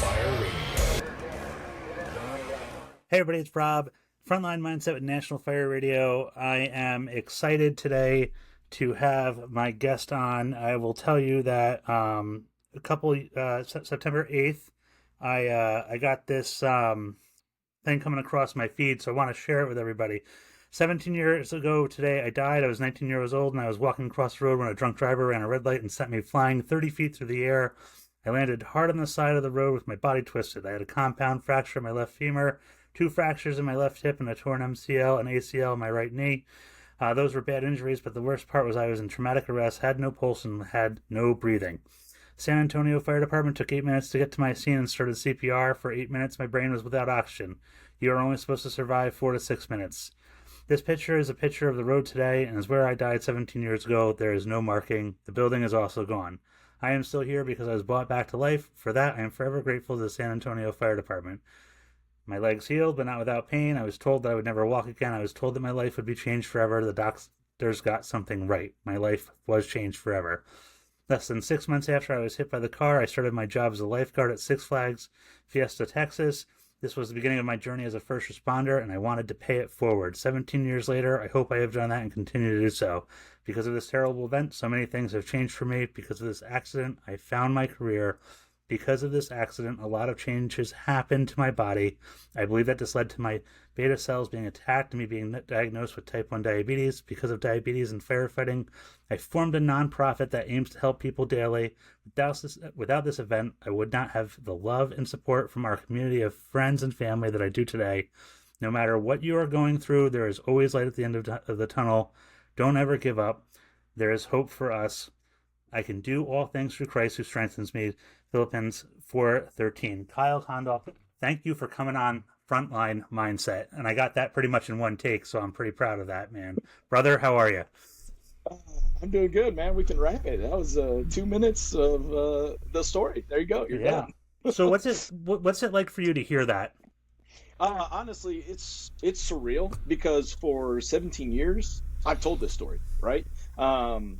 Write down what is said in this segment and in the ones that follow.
Fire Radio. Hey everybody, it's Rob, Frontline Mindset with National Fire Radio. I am excited today to have my guest on. I will tell you that September 8th, I got this thing coming across my feed, so I want to share it with everybody. 17 years ago today, I died. I was 19 years old, and I was walking across the road when a drunk driver ran a red light and sent me flying 30 feet through the air. I landed hard on the side of the road with my body twisted. I had a compound fracture in my left femur, 2 fractures in my left hip, and a torn MCL and ACL in my right knee. Those were bad injuries, but the worst part was I was in traumatic arrest, had no pulse, and had no breathing. San Antonio Fire Department took 8 minutes to get to my scene and started CPR. For 8 minutes, my brain was without oxygen. You are only supposed to survive 4 to 6 minutes. This picture is a picture of the road today and is where I died 17 years ago. There is no marking. The building is also gone. I am still here because I was brought back to life. For that, I am forever grateful to the San Antonio Fire Department. My legs healed, but not without pain. I was told that I would never walk again. I was told that my life would be changed forever. The doctors got something right. My life was changed forever. Less than 6 months after I was hit by the car, I started my job as a lifeguard at Six Flags Fiesta, Texas. This was the beginning of my journey as a first responder, and I wanted to pay it forward. 17 years later, I hope I have done that and continue to do so. Because of this terrible event, so many things have changed for me. Because of this accident, I found my career. Because of this accident, a lot of changes happened to my body. I believe that this led to my beta cells being attacked and me being diagnosed with type 1 diabetes. Because of diabetes and firefighting, I formed a nonprofit that aims to help people daily. Without this event, I would not have the love and support from our community of friends and family that I do today. No matter what you are going through, there is always light at the end of the tunnel. Don't ever give up. There is hope for us. I can do all things through Christ who strengthens me. Philippians 4:13. Kyle Kondoff, thank you for coming on Frontline Mindset. And I got that pretty much in one take, so I'm pretty proud of that, man. Brother, how are you? I'm doing good, man. We can wrap it. That was 2 minutes of the story. There you go. You're done. So what's it like for you to hear that? Honestly, it's surreal because for 17 years, I've told this story, right?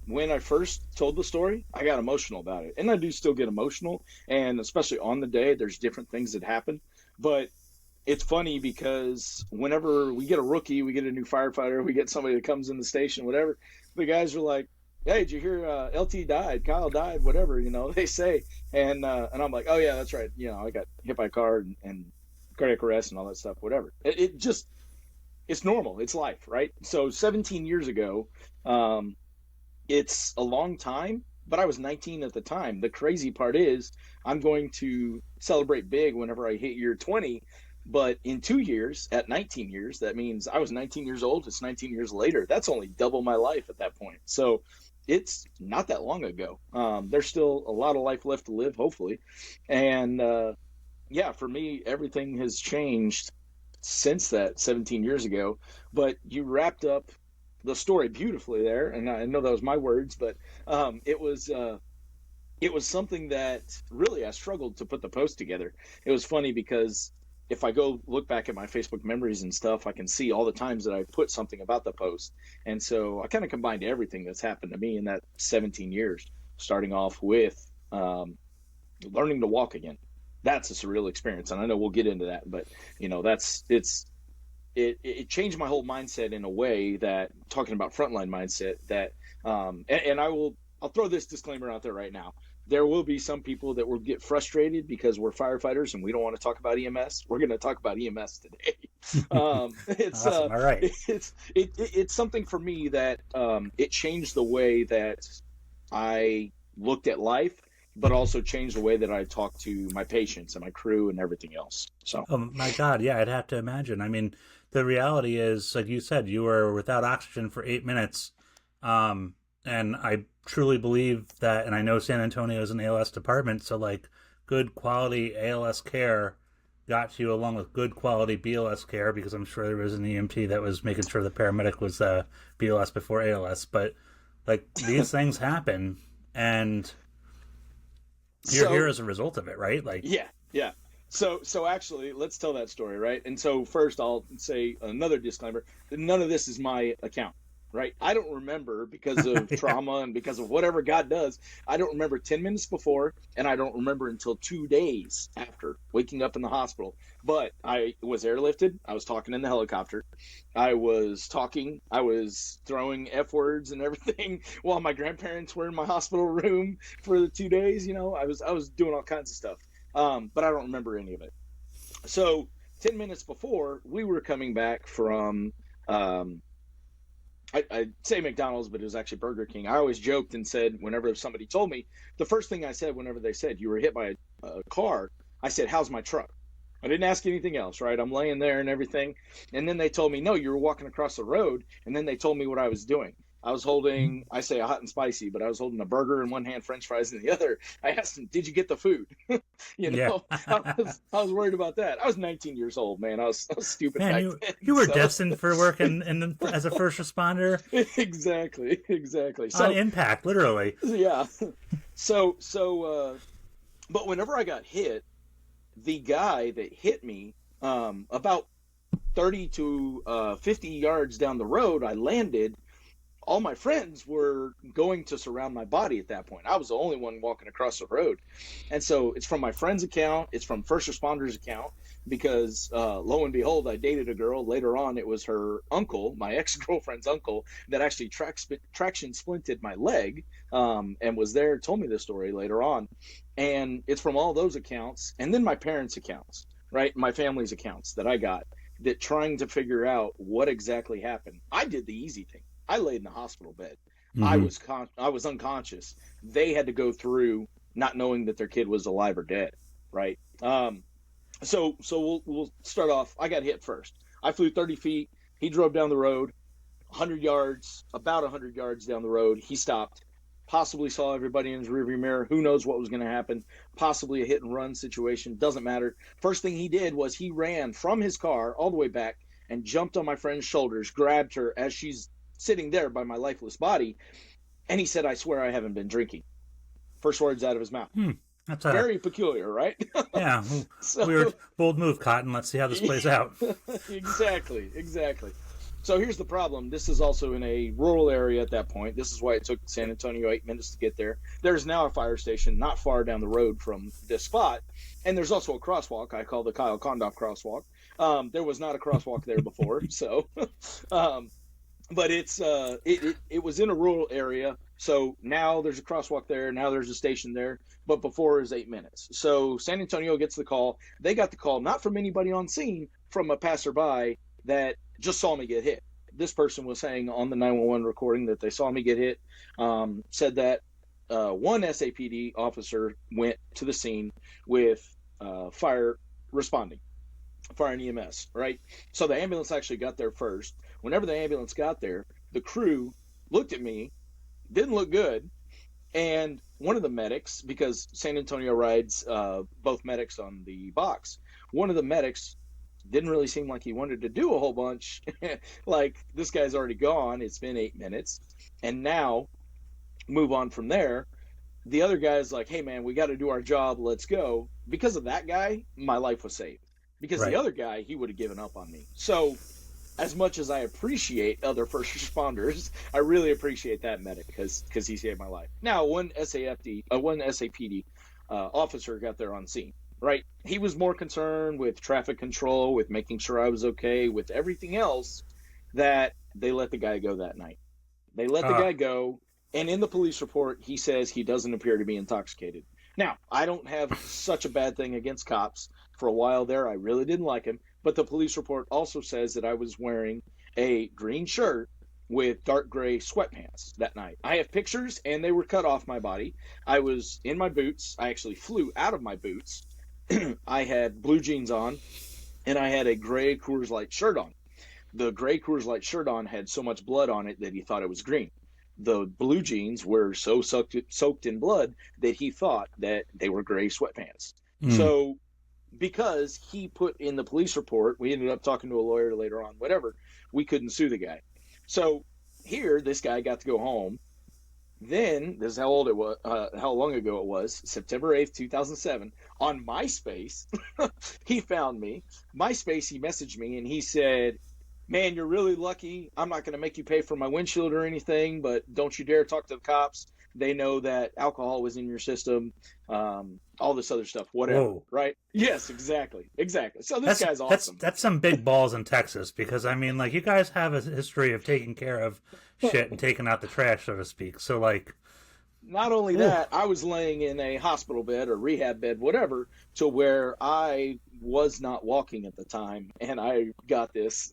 When I first told the story, I got emotional about it. And I do still get emotional. And especially on the day, there's different things that happen. But it's funny because whenever we get a rookie, we get a new firefighter, we get somebody that comes in the station, whatever, the guys are like, hey, did you hear LT died, Kyle died, whatever, they say. And I'm like, oh, yeah, that's right. I got hit by a car and cardiac arrest and all that stuff, whatever. It's normal. It's life, right? So 17 years ago, it's a long time, but I was 19 at the time. The crazy part is I'm going to celebrate big whenever I hit year 20, but in 2 years, at 19 years, that means I was 19 years old. It's 19 years later. That's only double my life at that point. So it's not that long ago. There's still a lot of life left to live, hopefully. And yeah, for me, everything has changed since that 17 years ago. But you wrapped up the story beautifully there, and I know that was my words, but it was something that really I struggled to put the post together. It was funny because if I go look back at my Facebook memories and stuff, I can see all the times that I put something about the post. And so I kind of combined everything that's happened to me in that 17 years, starting off with learning to walk again. That's a surreal experience. And I know we'll get into that, but it changed my whole mindset in a way that, talking about frontline mindset, that and I'll throw this disclaimer out there right now. There will be some people that will get frustrated because we're firefighters and we don't want to talk about EMS. We're going to talk about EMS today. It's awesome. All right. It's something for me that it changed the way that I looked at life, but also changed the way that I talk to my patients and my crew and everything else. So, oh my God, yeah, I'd have to imagine. I mean, the reality is, like you said, you were without oxygen for 8 minutes. And I truly believe that, and I know San Antonio is an ALS department, so like good quality ALS care got to you along with good quality BLS care, because I'm sure there was an EMT that was making sure the paramedic was BLS before ALS. But like these things happen, and you're here as a result of it, right? Like, yeah. So actually, let's tell that story, right? And so first, I'll say another disclaimer: that none of this is my account, right? I don't remember because of Yeah. trauma and because of whatever God does. I don't remember 10 minutes before, and I don't remember until 2 days after waking up in the hospital. But I was airlifted. I was talking in the helicopter. I was throwing F words and everything while my grandparents were in my hospital room for the 2 days. I was doing all kinds of stuff. But I don't remember any of it. So 10 minutes before, we were coming back from, um, I'd say McDonald's, but it was actually Burger King. I always joked and said, whenever somebody told me, the first thing I said, whenever they said you were hit by a car, I said, "How's my truck?" I didn't ask anything else, right? I'm laying there and everything. And then they told me, "No, you were walking across the road." And then they told me what I was doing. I was holding, I say a hot and spicy, but I was holding a burger in one hand, French fries in the other. I asked them, "Did you get the food?" Yeah. I was worried about that. I was 19 years old, man. I was stupid Man, back you then. you were So destined for work as a first responder exactly. on So impact, literally. yeah. So but whenever I got hit, the guy that hit me, about 30 to 50 yards down the road, I landed. All my friends were going to surround my body at that point. I was the only one walking across the road. And so it's from my friend's account, it's from first responders' account, because lo and behold, I dated a girl. Later on, it was her uncle, my ex girlfriend's uncle, that actually traction splinted my leg, and was there, told me this story later on. And it's from all those accounts. And then my parents' accounts, right? My family's accounts that I got, that trying to figure out what exactly happened. I did the easy thing. I laid in the hospital bed. Hmm. I was unconscious. They had to go through not knowing that their kid was alive or dead, right? So we'll start off. I got hit first. I flew 30 feet. He drove down the road, 100 yards, about 100 yards down the road. He stopped. Possibly saw everybody in his rearview mirror. Who knows what was going to happen? Possibly a hit and run situation. Doesn't matter. First thing he did was he ran from his car all the way back and jumped on my friend's shoulders, grabbed her as she's sitting there by my lifeless body, and he said, "I swear I haven't been drinking." First words out of his mouth. Hmm. That's a Very peculiar, right? yeah, So weird, bold move, Cotton. Let's see how this plays out. exactly. So here's the problem. This is also in a rural area at that point. This is why it took San Antonio 8 minutes to get there. There's now a fire station not far down the road from this spot. And there's also a crosswalk I call the Kyle Kondoff crosswalk. There was not a crosswalk there before. So um, but it was in a rural area, so now there's a crosswalk there, now there's a station there, but before it was 8 minutes. So San Antonio gets the call. They got the call not from anybody on scene, from a passerby that just saw me get hit. This person was saying on the 911 recording that they saw me get hit. Said that one SAPD officer went to the scene with fire responding, fire and EMS, right? So the ambulance actually got there first. Whenever the ambulance got there, the crew looked at me, didn't look good, and one of the medics, because San Antonio rides both medics on the box, one of the medics didn't really seem like he wanted to do a whole bunch. Like, this guy's already gone. It's been 8 minutes. And now, move on from there. The other guy's like, "Hey, man, we got to do our job. Let's go." Because of that guy, my life was saved. Because the Right. other guy, he would have given up on me. So, as much as I appreciate other first responders, I really appreciate that medic because he saved my life. Now, one SAPD officer got there on scene. Right, he was more concerned with traffic control, with making sure I was okay, with everything else. That they let the guy go that night. They let the Uh, guy go, and in the police report, he says he doesn't appear to be intoxicated. Now, I don't have such a bad thing against cops. For a while there, I really didn't like him, but the police report also says that I was wearing a green shirt with dark gray sweatpants that night. I have pictures, and they were cut off my body. I was in my boots. I actually flew out of my boots. I had blue jeans on, and I had a gray Coors Light shirt on. The gray Coors Light shirt on had so much blood on it that he thought it was green. The blue jeans were so soaked in blood that he thought that they were gray sweatpants. mm, So, because he put in the police report, we ended up talking to a lawyer later on, whatever, we couldn't sue the guy. So, here, this guy got to go home. Then, this is how old it was, how long ago it was, September 8th, 2007, on MySpace. He found me. MySpace, he messaged me and he said, man, you're really lucky. I'm not going to make you pay for my windshield or anything, but don't you dare talk to the cops. They know that alcohol was in your system, all this other stuff, whatever, Whoa. right? Yes, exactly. Exactly. So this That's guy's that's awesome. that's some big balls in Texas because I mean, like, you guys have a history of taking care of shit and taking out the trash, so to speak. So like, Not only ooh, that, I was laying in a hospital bed or rehab bed, whatever, to where I was not walking at the time, and I got this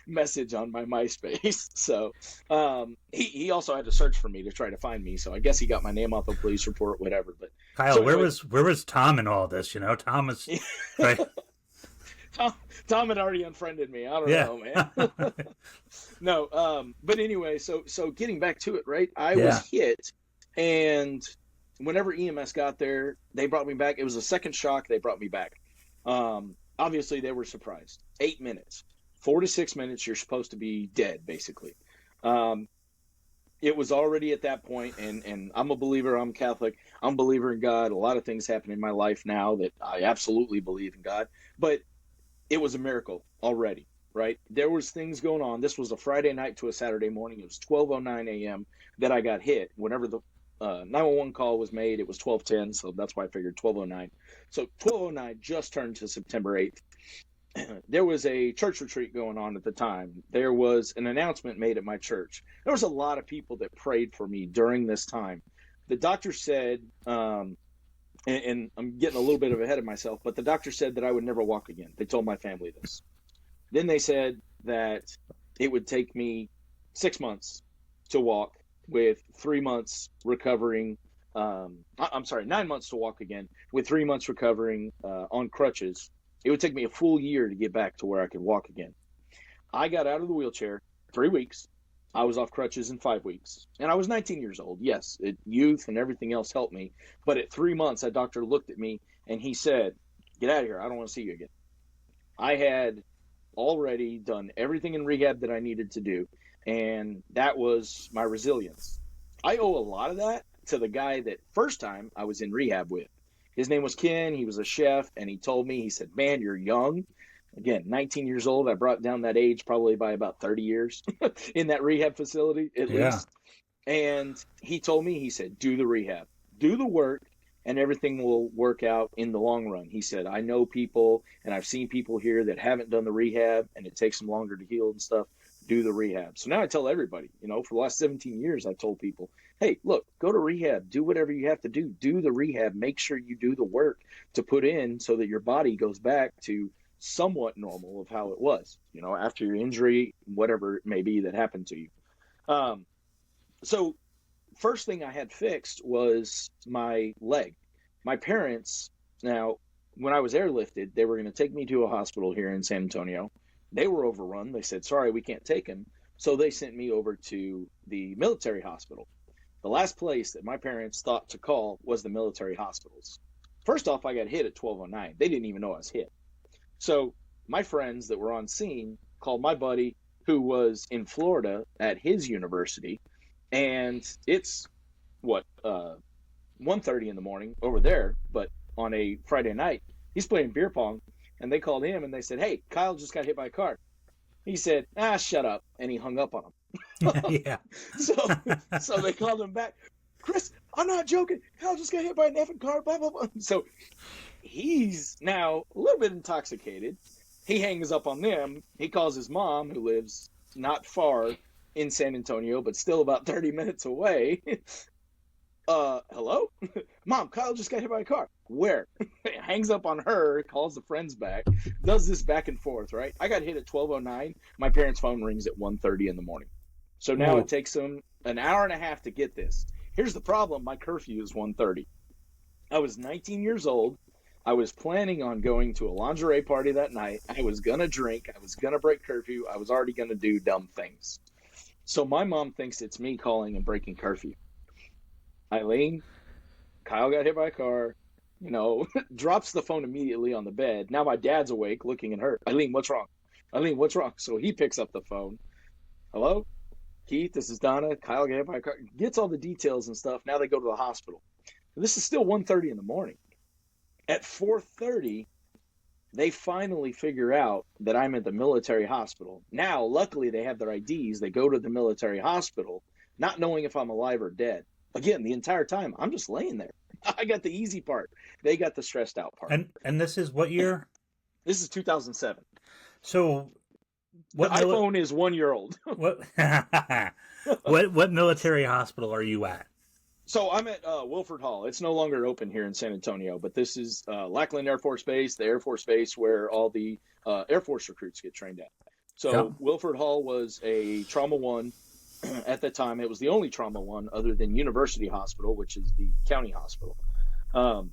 message on my MySpace. So he also had to search for me to try to find me. So I guess he got my name off the police report, whatever. But Kyle, so where anyway, was Tom in all this? You know, Tom was right. Tom, Tom had already unfriended me. I don't Yeah, know, man. No, but anyway, so getting back to it, right? I was yeah. hit, and whenever EMS got there, they brought me back. It was a second shock. They brought me back. Obviously, they were surprised. 8 minutes, 4 to 6 minutes, you're supposed to be dead, basically. Um, it was already at that point, and I'm a believer. I'm Catholic. I'm a believer in God. A lot of things happen in my life now that I absolutely believe in God, but it was a miracle already, right? There was things going on. This was a Friday night to a Saturday morning. It was 12:09 a.m. that I got hit. Whenever the 911 call was made, it was 12:10, so that's why I figured 12:09. So 12:09 just turned to September 8th. There was a church retreat going on at the time. There was an announcement made at my church. There was a lot of people that prayed for me during this time. The doctor said, and I'm getting a little bit of ahead of myself, but the doctor said that I would never walk again. They told my family this. Then they said that it would take me 6 months to walk, with 3 months recovering. I'm sorry, 9 months to walk again, with 3 months recovering on crutches. It would take me a full year to get back to where I could walk again. I got out of the wheelchair 3 weeks. I was off crutches in 5 weeks. And I was 19 years old. Yes, youth and everything else helped me. But at 3 months, that doctor looked at me and he said, "Get out of here. I don't want to see you again." I had already done everything in rehab that I needed to do. And that was my resilience. I owe a lot of that to the guy that first time I was in rehab with. His name was Ken. He was a chef. And he told me, he said, "Man, you're young." Again, 19 years old. I brought down that age probably by about 30 years in that rehab facility, at Yeah. least. And he told me, he said, "Do the rehab, do the work, and everything will work out in the long run." He said, "I know people and I've seen people here that haven't done the rehab and it takes them longer to heal and stuff. Do the rehab." So now I tell everybody, for the last 17 years, I've told people, hey, look, go to rehab, do whatever you have to do the rehab, make sure you do the work to put in so that your body goes back to somewhat normal of how it was, after your injury, whatever it may be that happened to you. Um, so first thing I had fixed was my leg. My parents, now, when I was airlifted, they were going to take me to a hospital here in San Antonio. They were overrun. They said, "Sorry, we can't take him." So they sent me over to the military hospital. The last place that my parents thought to call was the military hospitals. First off, I got hit at 12:09. They didn't even know I was hit. So my friends that were on scene called my buddy who was in Florida at his university, and it's what 1:30 in the morning over there, but on a Friday night, he's playing beer pong, and they called him and they said, "Hey, Kyle just got hit by a car." He said, "Ah, shut up," and he hung up on him. Yeah. so so they called him back. "Chris, I'm not joking. Kyle just got hit by an effing car. Blah blah blah." So he's now a little bit intoxicated. He hangs up on them. He calls his mom, who lives not far in San Antonio, but still about 30 minutes away. Hello? "Mom, Kyle just got hit by a car." "Where?" Hangs up on her, calls the friends back, does this back and forth, right? I got hit at 12:09. My parents' phone rings at 1:30 in the morning. So now it Ooh. takes them an hour and a half to get this. Here's the problem. My curfew is 1:30. I was 19 years old. I was planning on going to a lingerie party that night. I was going to drink. I was going to break curfew. I was already going to do dumb things. So my mom thinks it's me calling and breaking curfew. Eileen, Kyle got hit by a car, drops the phone immediately on the bed. Now my dad's awake looking at her. "Eileen, what's wrong? Eileen, what's wrong?" So he picks up the phone. "Hello, Keith, this is Donna. Kyle got hit by a car." Gets all the details and stuff. Now they go to the hospital. This is still 1:30 in the morning. At 4:30, They finally figure out that I'm at the military hospital. Now, luckily, they have their IDs. They go to the military hospital, not knowing if I'm alive or dead. Again, the entire time, I'm just laying there. I got the easy part. They got the stressed out part. And this is what year? This is 2007. So The what mili- iPhone is 1 year old. what what military hospital are you at? So I'm at Wilford Hall. It's no longer open here in San Antonio, but this is Lackland Air Force Base, the Air Force Base where all the Air Force recruits get trained at. So Yeah. Wilford Hall was a Trauma 1 at the time. It was the only Trauma 1 other than University Hospital, which is the county hospital. Um,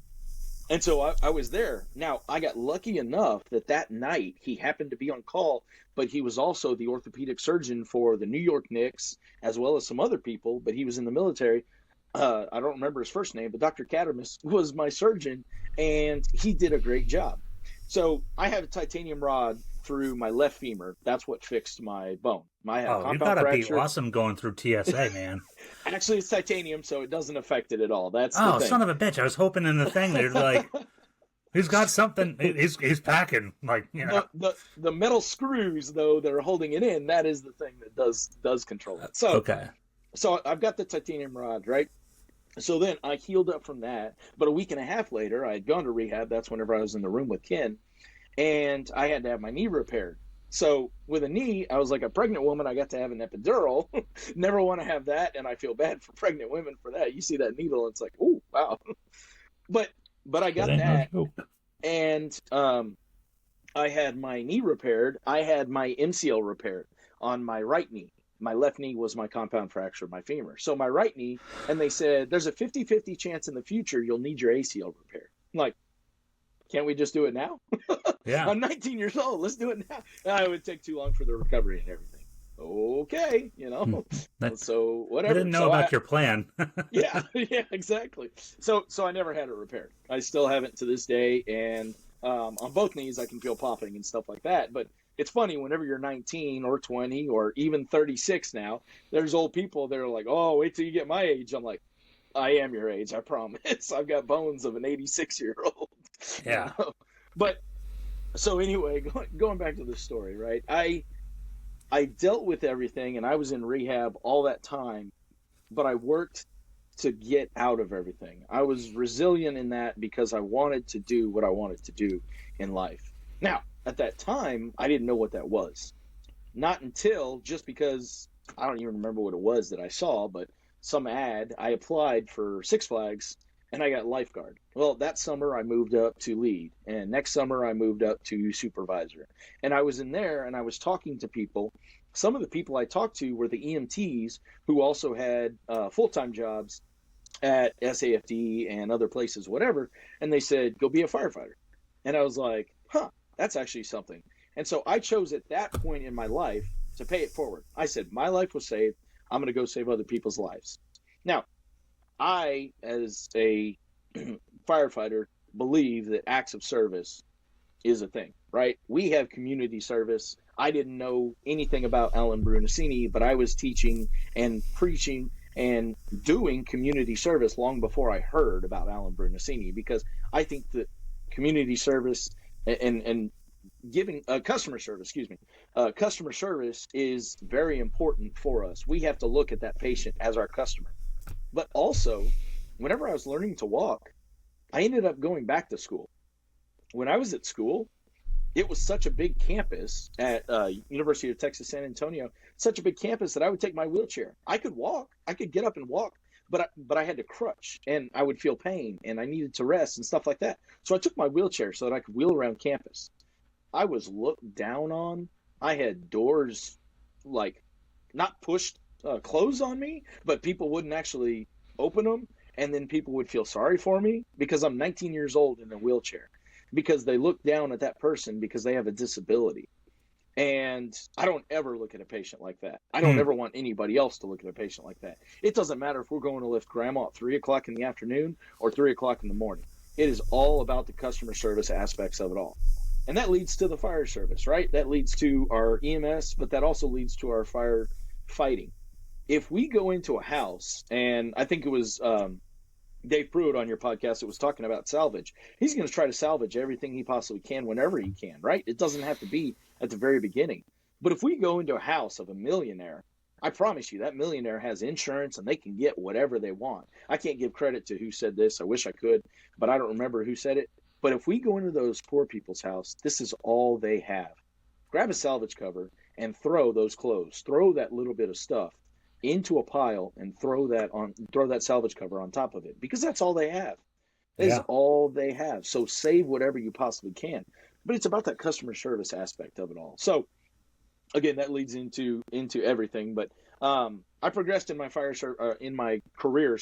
and so I was there. Now, I got lucky enough that that night he happened to be on call, but he was also the orthopedic surgeon for the New York Knicks, as well as some other people, but he was in the military. I don't remember his first name, but Dr. Katamus was my surgeon, and he did a great job. So I have a titanium rod through my left femur. That's what fixed my bone. I had a Oh, you compound gotta be fracture. awesome going through TSA, man. Actually, it's titanium, so it doesn't affect it at all. That's Oh, the thing. son of a bitch! I was hoping in the thing they're like, he's got something. He's packing, like, you know. The metal screws though that are holding it in, that is the thing that does control it. So Okay. so I've got the titanium rod, right? So then I healed up from that. But a week and a half later, I had gone to rehab. That's whenever I was in the room with Ken, and I had to have my knee repaired. So with a knee, I was like a pregnant woman. I got to have an epidural. Never want to have that, and I feel bad for pregnant women for that. You see that needle, it's like, oh wow. But I got that, and I had my knee repaired. I had my MCL repaired on my right knee. My left knee was my compound fracture, my femur. So my right knee, and they said, there's a 50-50 chance in the future you'll need your ACL repaired. I'm like, can't we just do it now? Yeah. I'm 19 years old. Let's do it now. It would take too long for the recovery and everything. Okay, so whatever. I didn't know so about your plan. yeah, exactly. So I never had it repaired. I still haven't to this day, and on both knees I can feel popping and stuff like that. But it's funny, whenever you're 19 or 20 or even 36 now, there's old people that are like, oh, wait till you get my age. I'm like, I am your age, I promise. I've got bones of an 86-year-old. Yeah. But so anyway, going back to the story, right? I dealt with everything, and I was in rehab all that time, but I worked to get out of everything. I was resilient in that because I wanted to do what I wanted to do in life. Now, at that time, I didn't know what that was. Not until, just because I don't even remember what it was that I saw, but some ad, I applied for Six Flags and I got lifeguard. Well, that summer I moved up to lead, and next summer I moved up to supervisor. And I was in there and I was talking to people. Some of the people I talked to were the EMTs who also had full-time jobs at SAFD and other places, whatever. And they said, go be a firefighter. And I was like, huh, that's actually something. And so I chose at that point in my life to pay it forward. I said, my life was saved. I'm going to go save other people's lives. Now, I, as a firefighter, believe that acts of service is a thing, right? We have community service. I didn't know anything about Alan Brunacini, but I was teaching and preaching and doing community service long before I heard about Alan Brunacini, because I think that community service and giving customer service, customer service is very important for us. We have to look at that patient as our customer. But also, whenever I was learning to walk, I ended up going back to school. When I was at school, it was such a big campus at University of Texas San Antonio, such a big campus that I would take my wheelchair. I could walk, I could get up and walk, but I had to crutch, and I would feel pain, and I needed to rest and stuff like that. So I took my wheelchair so that I could wheel around campus. I was looked down on. I had doors, like, not pushed closed on me, but people wouldn't actually open them, and then people would feel sorry for me because I'm 19 years old in a wheelchair, because they look down at that person because they have a disability. And I don't ever look at a patient like that. I don't ever want anybody else to look at a patient like that. It doesn't matter if we're going to lift grandma at 3 o'clock in the afternoon or 3 o'clock in the morning. It is all about the customer service aspects of it all. And that leads to the fire service, right? That leads to our EMS, but that also leads to our firefighting. If we go into a house, and I think it was Dave Pruitt on your podcast that was talking about salvage. He's going to try to salvage everything he possibly can whenever he can, right? It doesn't have to be at the very beginning. But if we go into a house of a millionaire, I promise you that millionaire has insurance and they can get whatever they want. I can't give credit to who said this. I wish I could, but I don't remember who said it. But if we go into those poor people's house, this is all they have. Grab a salvage cover and throw those clothes, throw that little bit of stuff into a pile and throw that salvage cover on top of it, because that's all they have. That is Yeah. all they have. So save whatever you possibly can. But it's about that customer service aspect of it all. So again, that leads into everything. But I progressed in my in my career,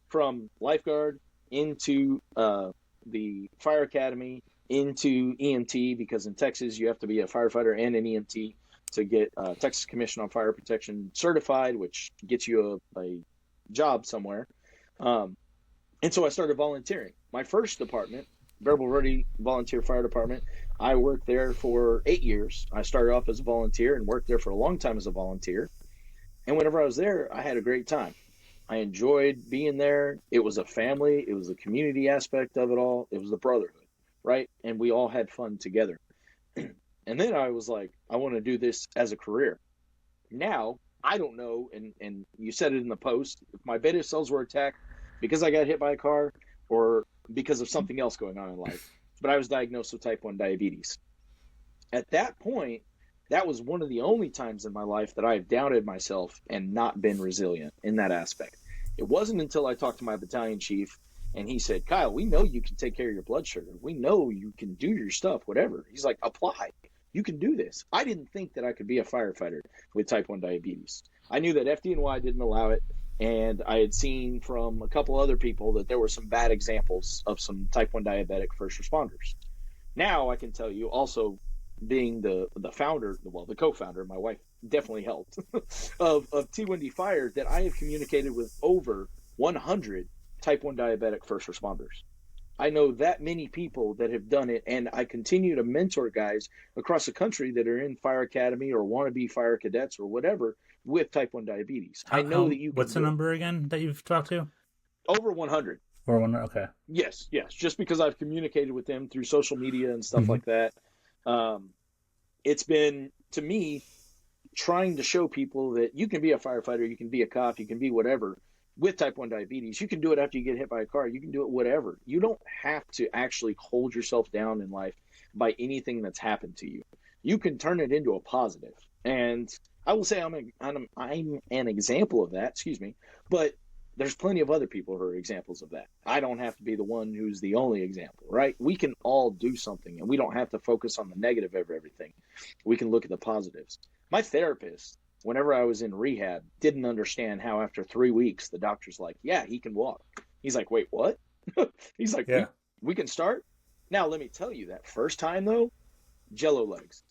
from lifeguard into the fire academy, into EMT, because in Texas you have to be a firefighter and an EMT to get Texas Commission on Fire Protection certified, which gets you a job somewhere. And so I started volunteering. My first department, Variable Verde Volunteer Fire Department, I worked there for 8 years. I started off as a volunteer and worked there for a long time as a volunteer. And whenever I was there, I had a great time. I enjoyed being there. It was a family. It was a community aspect of it all. It was the brotherhood, right? And we all had fun together. And then I was like, I want to do this as a career. Now, I don't know, and you said it in the post, if my beta cells were attacked because I got hit by a car or because of something else going on in life. But I was diagnosed with type 1 diabetes. At that point, that was one of the only times in my life that I have doubted myself and not been resilient in that aspect. It wasn't until I talked to my battalion chief and he said, Kyle, we know you can take care of your blood sugar. We know you can do your stuff, whatever. He's like, apply. You can do this. I didn't think that I could be a firefighter with type 1 diabetes. I knew that FDNY didn't allow it, and I had seen from a couple other people that there were some bad examples of some type 1 diabetic first responders. Now I can tell you, also being the founder, well, the co-founder, my wife definitely helped, of T1D Fire, that I have communicated with over 100 type 1 diabetic first responders. I know that many people that have done it, and I continue to mentor guys across the country that are in fire academy or want to be fire cadets or whatever with type 1 diabetes. I know that you can What's the do it. number again that you've talked to? Over 100. Or one? Okay. Yes. Just because I've communicated with them through social media and stuff like that. It's been, to me, trying to show people that you can be a firefighter, you can be a cop, you can be whatever. With type 1 diabetes, you can do it after you get hit by a car. You can do it whatever. You don't have to actually hold yourself down in life by anything that's happened to you. You can turn it into a positive. And I will say I'm an example of that, but there's plenty of other people who are examples of that. I don't have to be the one who's the only example, right? We can all do something, and we don't have to focus on the negative of everything. We can look at the positives. My therapist, whenever I was in rehab, didn't understand how after 3 weeks, the doctor's like, yeah, he can walk. He's like, wait, what? He's like, Yeah. we can start? Now, let me tell you, that first time, though, jello legs.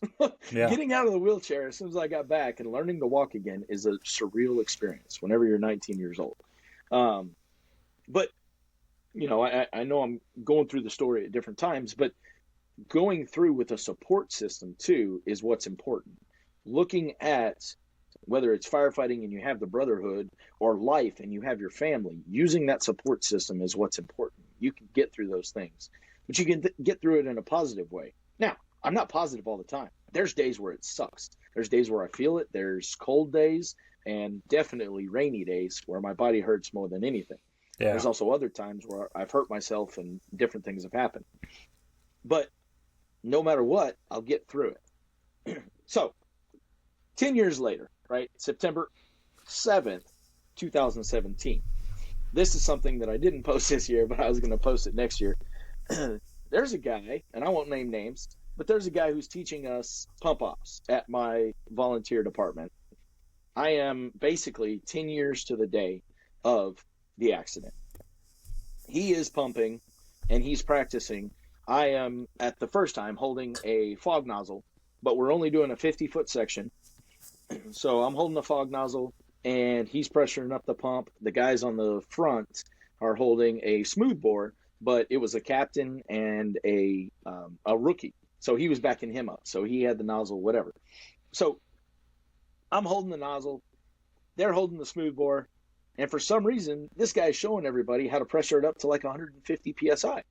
Yeah. Getting out of the wheelchair as soon as I got back and learning to walk again is a surreal experience whenever you're 19 years old. But, I know I'm going through the story at different times, but going through with a support system, too, is what's important. Looking at whether it's firefighting and you have the brotherhood, or life and you have your family, using that support system is what's important. You can get through those things, but you can get through it in a positive way. Now, I'm not positive all the time. There's days where it sucks. There's days where I feel it. There's cold days and definitely rainy days where my body hurts more than anything. Yeah. There's also other times where I've hurt myself and different things have happened. But no matter what, I'll get through it. So, 10 years later, right? September 7th, 2017. This is something that I didn't post this year, but I was going to post it next year. There's a guy, and I won't name names, but there's a guy who's teaching us pump ops at my volunteer department. I am basically 10 years to the day of the accident. He is pumping and he's practicing. I am at the first time holding a fog nozzle, but we're only doing a 50-foot section. So I'm holding the fog nozzle and he's pressuring up the pump. The guys on the front are holding a smooth bore, but it was a captain and a rookie. So he was backing him up. So he had the nozzle, whatever. So I'm holding the nozzle. They're holding the smooth bore. And for some reason, this guy's showing everybody how to pressure it up to like 150 psi.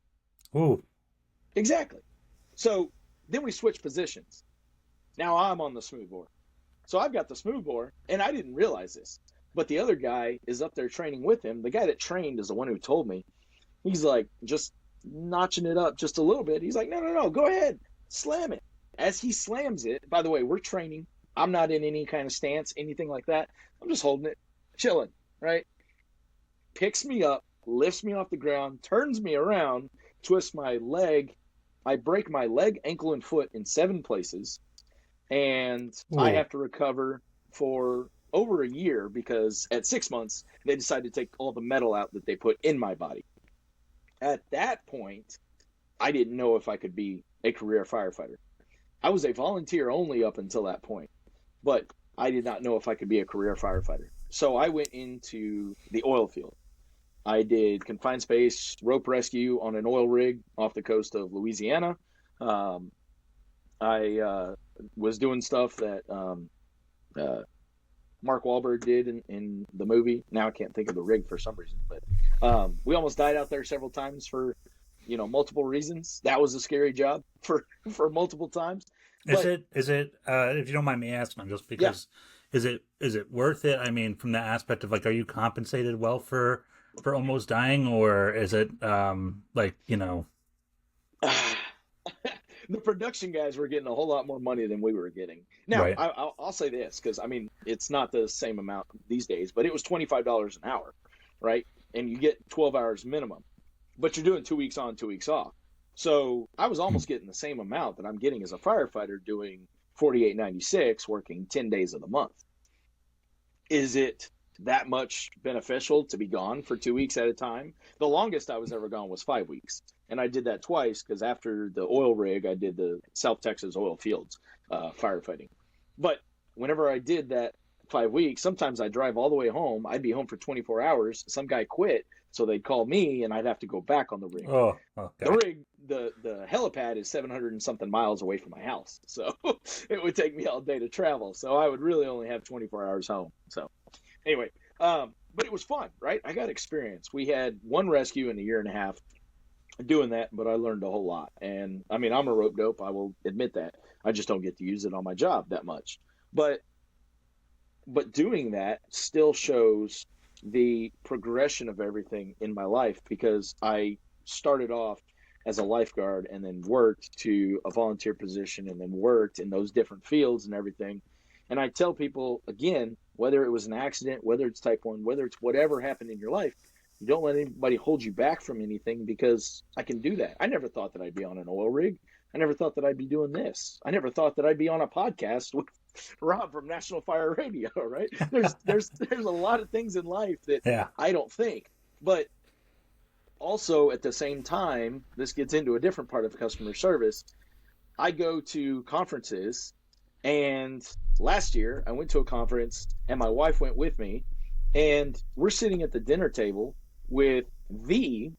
Ooh. Exactly. So then we switch positions. Now I'm on the smoothbore. So I've got the smoothbore, and I didn't realize this. But the other guy is up there training with him. The guy that trained is the one who told me. He's like, just notching it up just a little bit. He's like, no, no, no, go ahead, slam it. As he slams it, by the way, we're training. I'm not in any kind of stance, anything like that. I'm just holding it, chilling, right? Picks me up, lifts me off the ground, turns me around, twists my leg. I break my leg, ankle, and foot in 7 places. And I Ooh. have to recover for over a year because at 6 months, they decided to take all the metal out that they put in my body. At that point, I didn't know if I could be a career firefighter. I was a volunteer only up until that point, but I did not know if I could be a career firefighter. So I went into the oil field. I did confined space rope rescue on an oil rig off the coast of Louisiana. Um, I was doing stuff that uh, Mark Wahlberg did in the movie. Now I can't think of the rig for some reason, but we almost died out there several times for multiple reasons. That was a scary job for multiple times. But Is it if you don't mind me asking, just yeah, because is it worth it? I mean, from the aspect of like, are you compensated well for almost dying, or is it like, you know? the production guys were getting a whole lot more money than we were getting. Now, Right. I'll say this because I mean it's not the same amount these days, but it was $25 an hour, right? And you get 12 hours minimum, but you're doing 2 weeks on, 2 weeks off. So I was almost getting the same amount that I'm getting as a firefighter doing 48.96, working 10 days of the month. Is it that much beneficial to be gone for 2 weeks at a time? The longest I was ever gone was 5 weeks. And I did that twice because after the oil rig, I did the South Texas oil fields firefighting. But whenever I did that 5 weeks, sometimes I'd drive all the way home. I'd be home for 24 hours. Some guy quit, so they'd call me and I'd have to go back on the rig. Oh, The okay. rig, the helipad is 700 and something miles away from my house. So it would take me all day to travel. So I would really only have 24 hours home. So anyway, but it was fun, right? I got experience. We had one rescue in a year and a half doing that, but I learned a whole lot. And I mean, I'm a rope dope. I will admit that. I just don't get to use it on my job that much. But doing that still shows the progression of everything in my life because I started off as a lifeguard and then worked to a volunteer position and then worked in those different fields and everything. And I tell people again, whether it was an accident, whether it's type 1, whether it's whatever happened in your life, you don't let anybody hold you back from anything because I can do that. I never thought that I'd be on an oil rig. I never thought that I'd be doing this. I never thought that I'd be on a podcast with Rob from National Fire Radio, right? There's a lot of things in life that Yeah. I don't think. But also at the same time, this gets into a different part of customer service. I go to conferences, and last year I went to a conference and my wife went with me, and we're sitting at the dinner table with the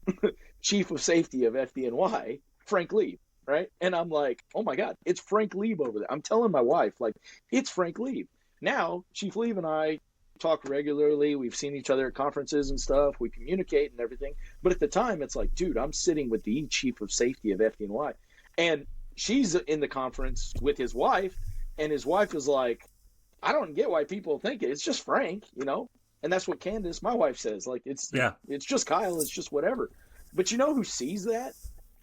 chief of safety of FDNY, Frank Lee, right? And I'm like, oh my God, it's Frank Lee over there. I'm telling my wife, like, it's Frank Lee. Now, Chief Lee and I talk regularly. We've seen each other at conferences and stuff. We communicate and everything. But at the time, it's like, dude, I'm sitting with the chief of safety of FDNY. And she's in the conference with his wife, and his wife is like, I don't get why people think it. It's just Frank, you know? And that's what Candace, my wife, says. Like, Yeah. it's just Kyle, it's just whatever. But you know who sees that?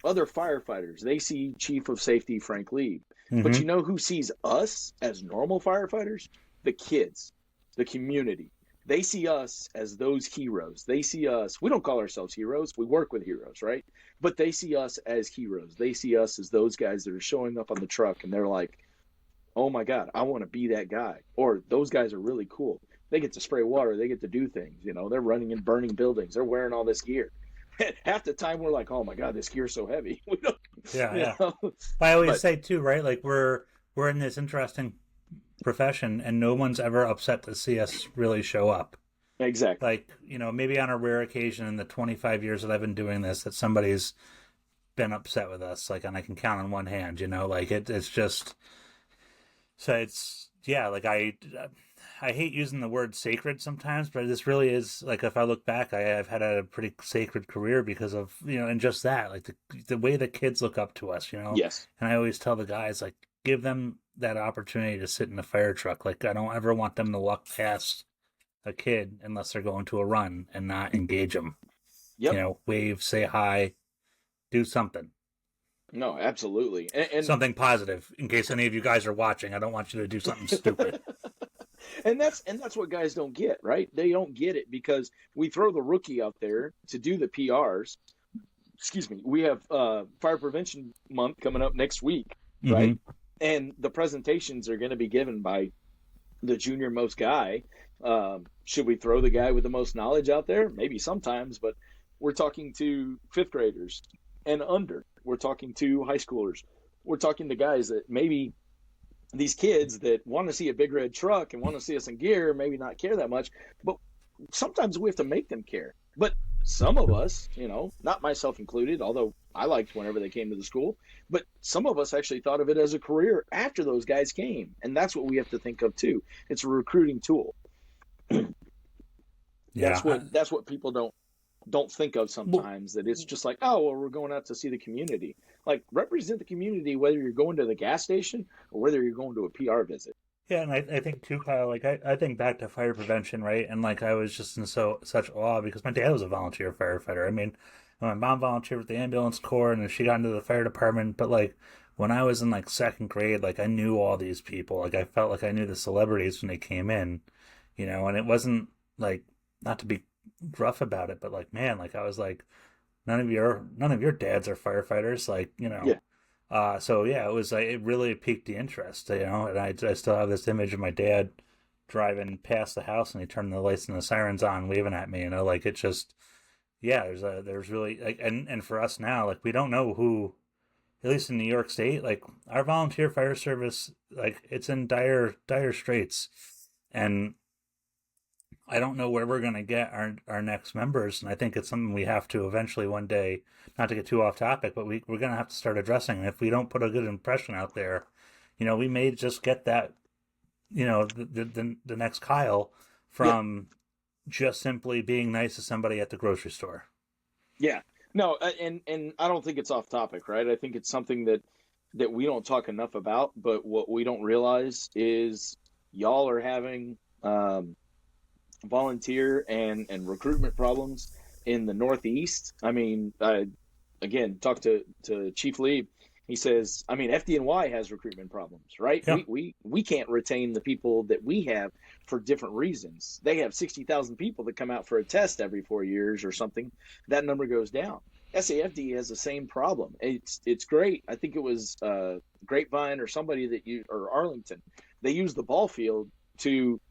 Other firefighters. They see Chief of Safety Frank Lee. But you Mm-hmm. know who sees us as normal firefighters? The kids, the community. They see us as those heroes. They see us, we don't call ourselves heroes, we work with heroes, right? But they see us as heroes. They see us as those guys that are showing up on the truck and they're like, oh my God, I want to be that guy. Or those guys are really cool. They get to spray water. They get to do things. You know, they're running in burning buildings. They're wearing all this gear. Half the time we're like, oh my God, this gear's so heavy. We don't, Yeah, you yeah. know. I always But say too, right? Like we're in this interesting profession, and no one's ever upset to see us really show up. exactly. Like, you know, maybe on a rare occasion in the 25 years that I've been doing this, that somebody's been upset with us. Like, and I can count on one hand. You know, like it's just so it's yeah. Like I hate using the word sacred sometimes, but this really is like if I look back, I've had a pretty sacred career because of and just that, like the way the kids look up to us, Yes. And I always tell the guys like give them that opportunity to sit in a fire truck. Like I don't ever want them to walk past a kid unless they're going to a run and not engage them. Yep. Wave, say hi, do something. No, absolutely. And Something positive in case any of you guys are watching. I don't want you to do something stupid. that's what guys don't get, right? They don't get it because we throw the rookie out there to do the PRs. Excuse me. We have Fire Prevention Month coming up next week, right? Mm-hmm. And the presentations are going to be given by the junior most guy. Should we throw the guy with the most knowledge out there? Maybe sometimes, but we're talking to fifth graders and under. We're talking to high schoolers. We're talking to guys that maybe these kids that want to see a big red truck and want to see us in gear, maybe not care that much, but sometimes we have to make them care. But some of us, not myself included, although I liked whenever they came to the school, but some of us actually thought of it as a career after those guys came. And that's what we have to think of too. It's a recruiting tool. Yeah. That's what people don't think of sometimes, that it's just like, oh, well, we're going out to see the community. Like, represent the community, whether you're going to the gas station or whether you're going to a PR visit. Yeah, and I think too, Kyle, like I think back to fire prevention, right? And like I was just in such awe because my dad was a volunteer firefighter. I mean, my mom volunteered with the ambulance corps and then she got into the fire department, but like when I was in like second grade, like I knew all these people. Like I felt like I knew the celebrities when they came in, and it wasn't like, not to be gruff about it, but like man, like I was like, none of your dads are firefighters, like Yeah. so yeah, it was like it really piqued the interest, and I still have this image of my dad driving past the house and he turned the lights and the sirens on, waving at me, like it just, yeah, there's really like, and for us now, like we don't know who, at least in New York State, like our volunteer fire service, like it's in dire straits, and I don't know where we're going to get our next members, and I think it's something we have to eventually one day, not to get too off topic, but we're going to have to start addressing. And if we don't put a good impression out there, we may just get that, the next Kyle from just simply being nice to somebody at the grocery store. Yeah. No, and I don't think it's off topic, right? I think it's something that we don't talk enough about, but what we don't realize is y'all are having volunteer and recruitment problems in the Northeast. I mean, again, talk to Chief Lee. He says, I mean, FDNY has recruitment problems, right? Yeah. We can't retain the people that we have for different reasons. They have 60,000 people that come out for a test every 4 years or something. That number goes down. SAFD has the same problem. It's great. I think it was Grapevine or somebody or Arlington. They used the ball field to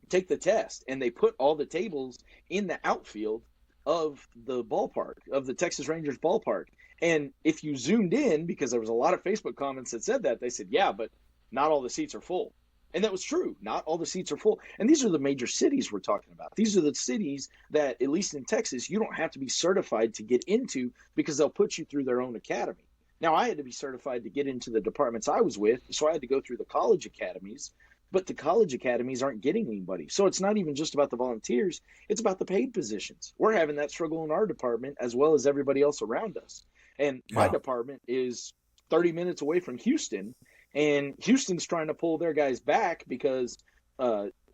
take the test, and they put all the tables in the outfield of the ballpark, of the Texas Rangers ballpark. And if you zoomed in, because there was a lot of Facebook comments that said that, they said, yeah, but not all the seats are full. And that was true. Not all the seats are full. And these are the major cities we're talking about. These are the cities that, at least in Texas, you don't have to be certified to get into because they'll put you through their own academy. Now, I had to be certified to get into the departments I was with, so I had to go through the college academies. But the college academies aren't getting anybody. So it's not even just about the volunteers. It's about the paid positions. We're having that struggle in our department as well as everybody else around us. And my department is 30 minutes away from Houston. And Houston's trying to pull their guys back because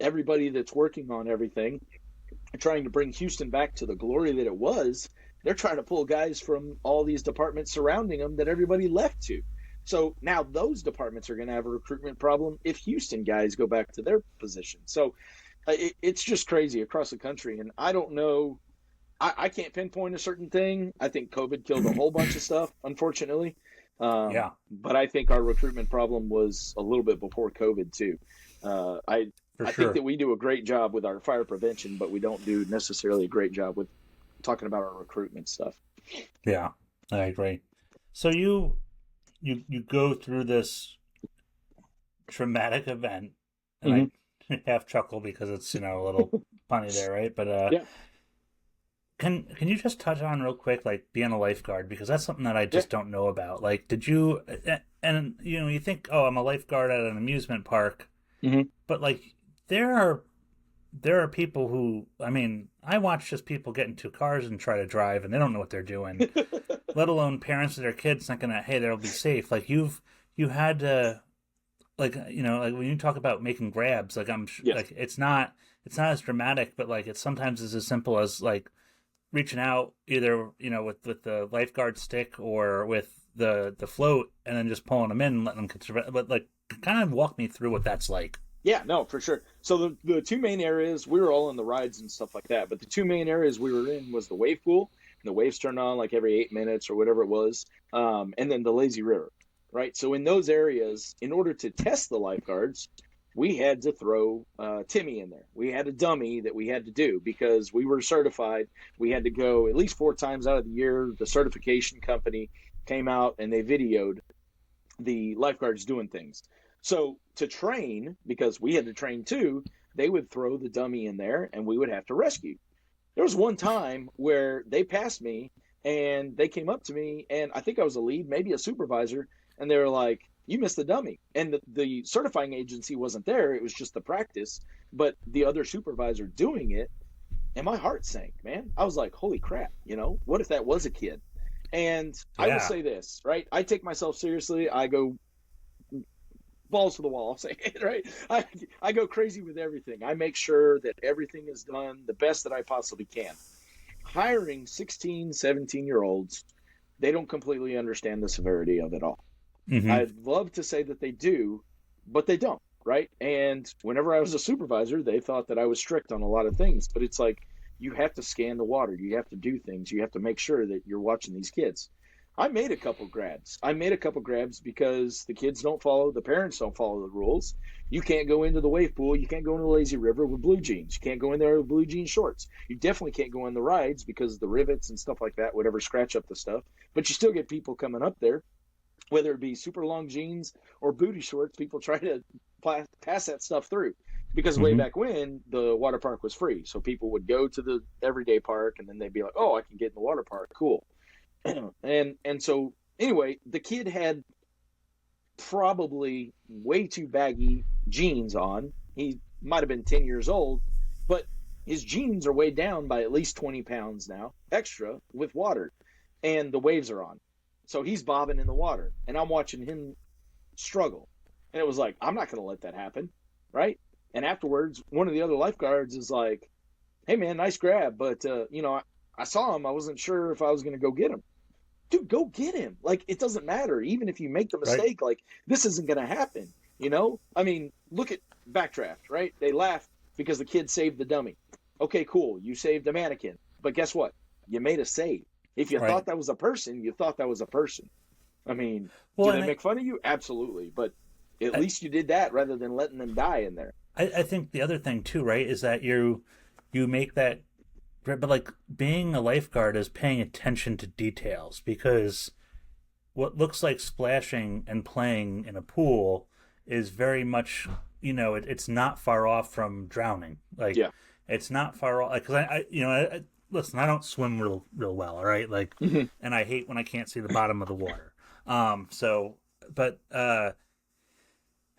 everybody that's working on everything, trying to bring Houston back to the glory that it was, they're trying to pull guys from all these departments surrounding them that everybody left to. So now those departments are going to have a recruitment problem if Houston guys go back to their position. So it's just crazy across the country. And I don't know. I can't pinpoint a certain thing. I think COVID killed a whole bunch of stuff, unfortunately. But I think our recruitment problem was a little bit before COVID, too. I think that we do a great job with our fire prevention, but we don't do necessarily a great job with talking about our recruitment stuff. Yeah, I agree. So you go through this traumatic event, and I half chuckle because it's a little funny there, right? But can you just touch on real quick, like being a lifeguard, because that's something that I just don't know about. Like, did you, and you think, oh, I'm a lifeguard at an amusement park, Hmm. But like there are there are people who, I mean, I watch just people get into cars and try to drive and they don't know what they're doing, let alone parents of their kids thinking that, hey, they'll be safe. Like you had to, like, like when you talk about making grabs, like Yes. like it's not as dramatic, but like it's sometimes as simple as like reaching out either, with the lifeguard stick or with the float and then just pulling them in and letting them catch, but like kind of walk me through what that's like. Yeah, no, for sure. So the two main areas, we were all in the rides and stuff like that, but the two main areas we were in was the wave pool, and the waves turned on like every 8 minutes or whatever it was, and then the lazy river, right? So in those areas, in order to test the lifeguards, we had to throw Timmy in there. We had a dummy that we had to do because we were certified. We had to go at least 4 times out of the year. The certification company came out and they videoed the lifeguards doing things. So to train, because we had to train too, they would throw the dummy in there and we would have to rescue. There was one time where they passed me and they came up to me, and I think I was a lead, maybe a supervisor, and they were like, "You missed the dummy." And the certifying agency wasn't there, it was just the practice, but the other supervisor doing it, and my heart sank, man. I was like, holy crap, what if that was a kid? And I will Yeah. say this, right? I take myself seriously. I go balls to the wall, say it, right? I go crazy with everything. I make sure that everything is done the best that I possibly can. Hiring 16, 17-year olds, they don't completely understand the severity of it all. Hmm. I'd love to say that they do, but they don't, right? And whenever I was a supervisor, they thought that I was strict on a lot of things, but it's like you have to scan the water, you have to do things, you have to make sure that you're watching these kids. I made a couple grabs. I made a couple grabs because the kids don't follow, the parents don't follow the rules. You can't go into the wave pool. You can't go into the lazy river with blue jeans. You can't go in there with blue jean shorts. You definitely can't go on the rides because the rivets and stuff like that, whatever, scratch up the stuff. But you still get people coming up there, whether it be super long jeans or booty shorts. People try to pass that stuff through because way Hmm. back when the water park was free. So people would go to the everyday park and then they'd be like, oh, I can get in the water park. Cool. And so anyway, the kid had probably way too baggy jeans on. He might have been 10 years old, but his jeans are weighed down by at least 20 pounds now, extra with water, and the waves are on. So he's bobbing in the water, and I'm watching him struggle. And it was like, I'm not going to let that happen, right? And afterwards, one of the other lifeguards is like, hey, man, nice grab, but, I saw him. I wasn't sure if I was going to go get him. Dude, go get him. Like, it doesn't matter. Even if you make the Right. mistake, like, this isn't going to happen. I mean, look at Backdraft, right? They laughed because the kid saved the dummy. Okay, cool. You saved a mannequin. But guess what? You made a save. If you Right. thought that was a person, you thought that was a person. I mean, Well, do they and make fun of you? Absolutely. But at I, least you did that rather than letting them die in there. I think the other thing too, right, is that you make that, but like being a lifeguard is paying attention to details because what looks like splashing and playing in a pool is very much, it's not far off from drowning. Like Yeah. it's not far off. Because listen, I don't swim real well. All right, like, Hmm. and I hate when I can't see the bottom of the water. So, but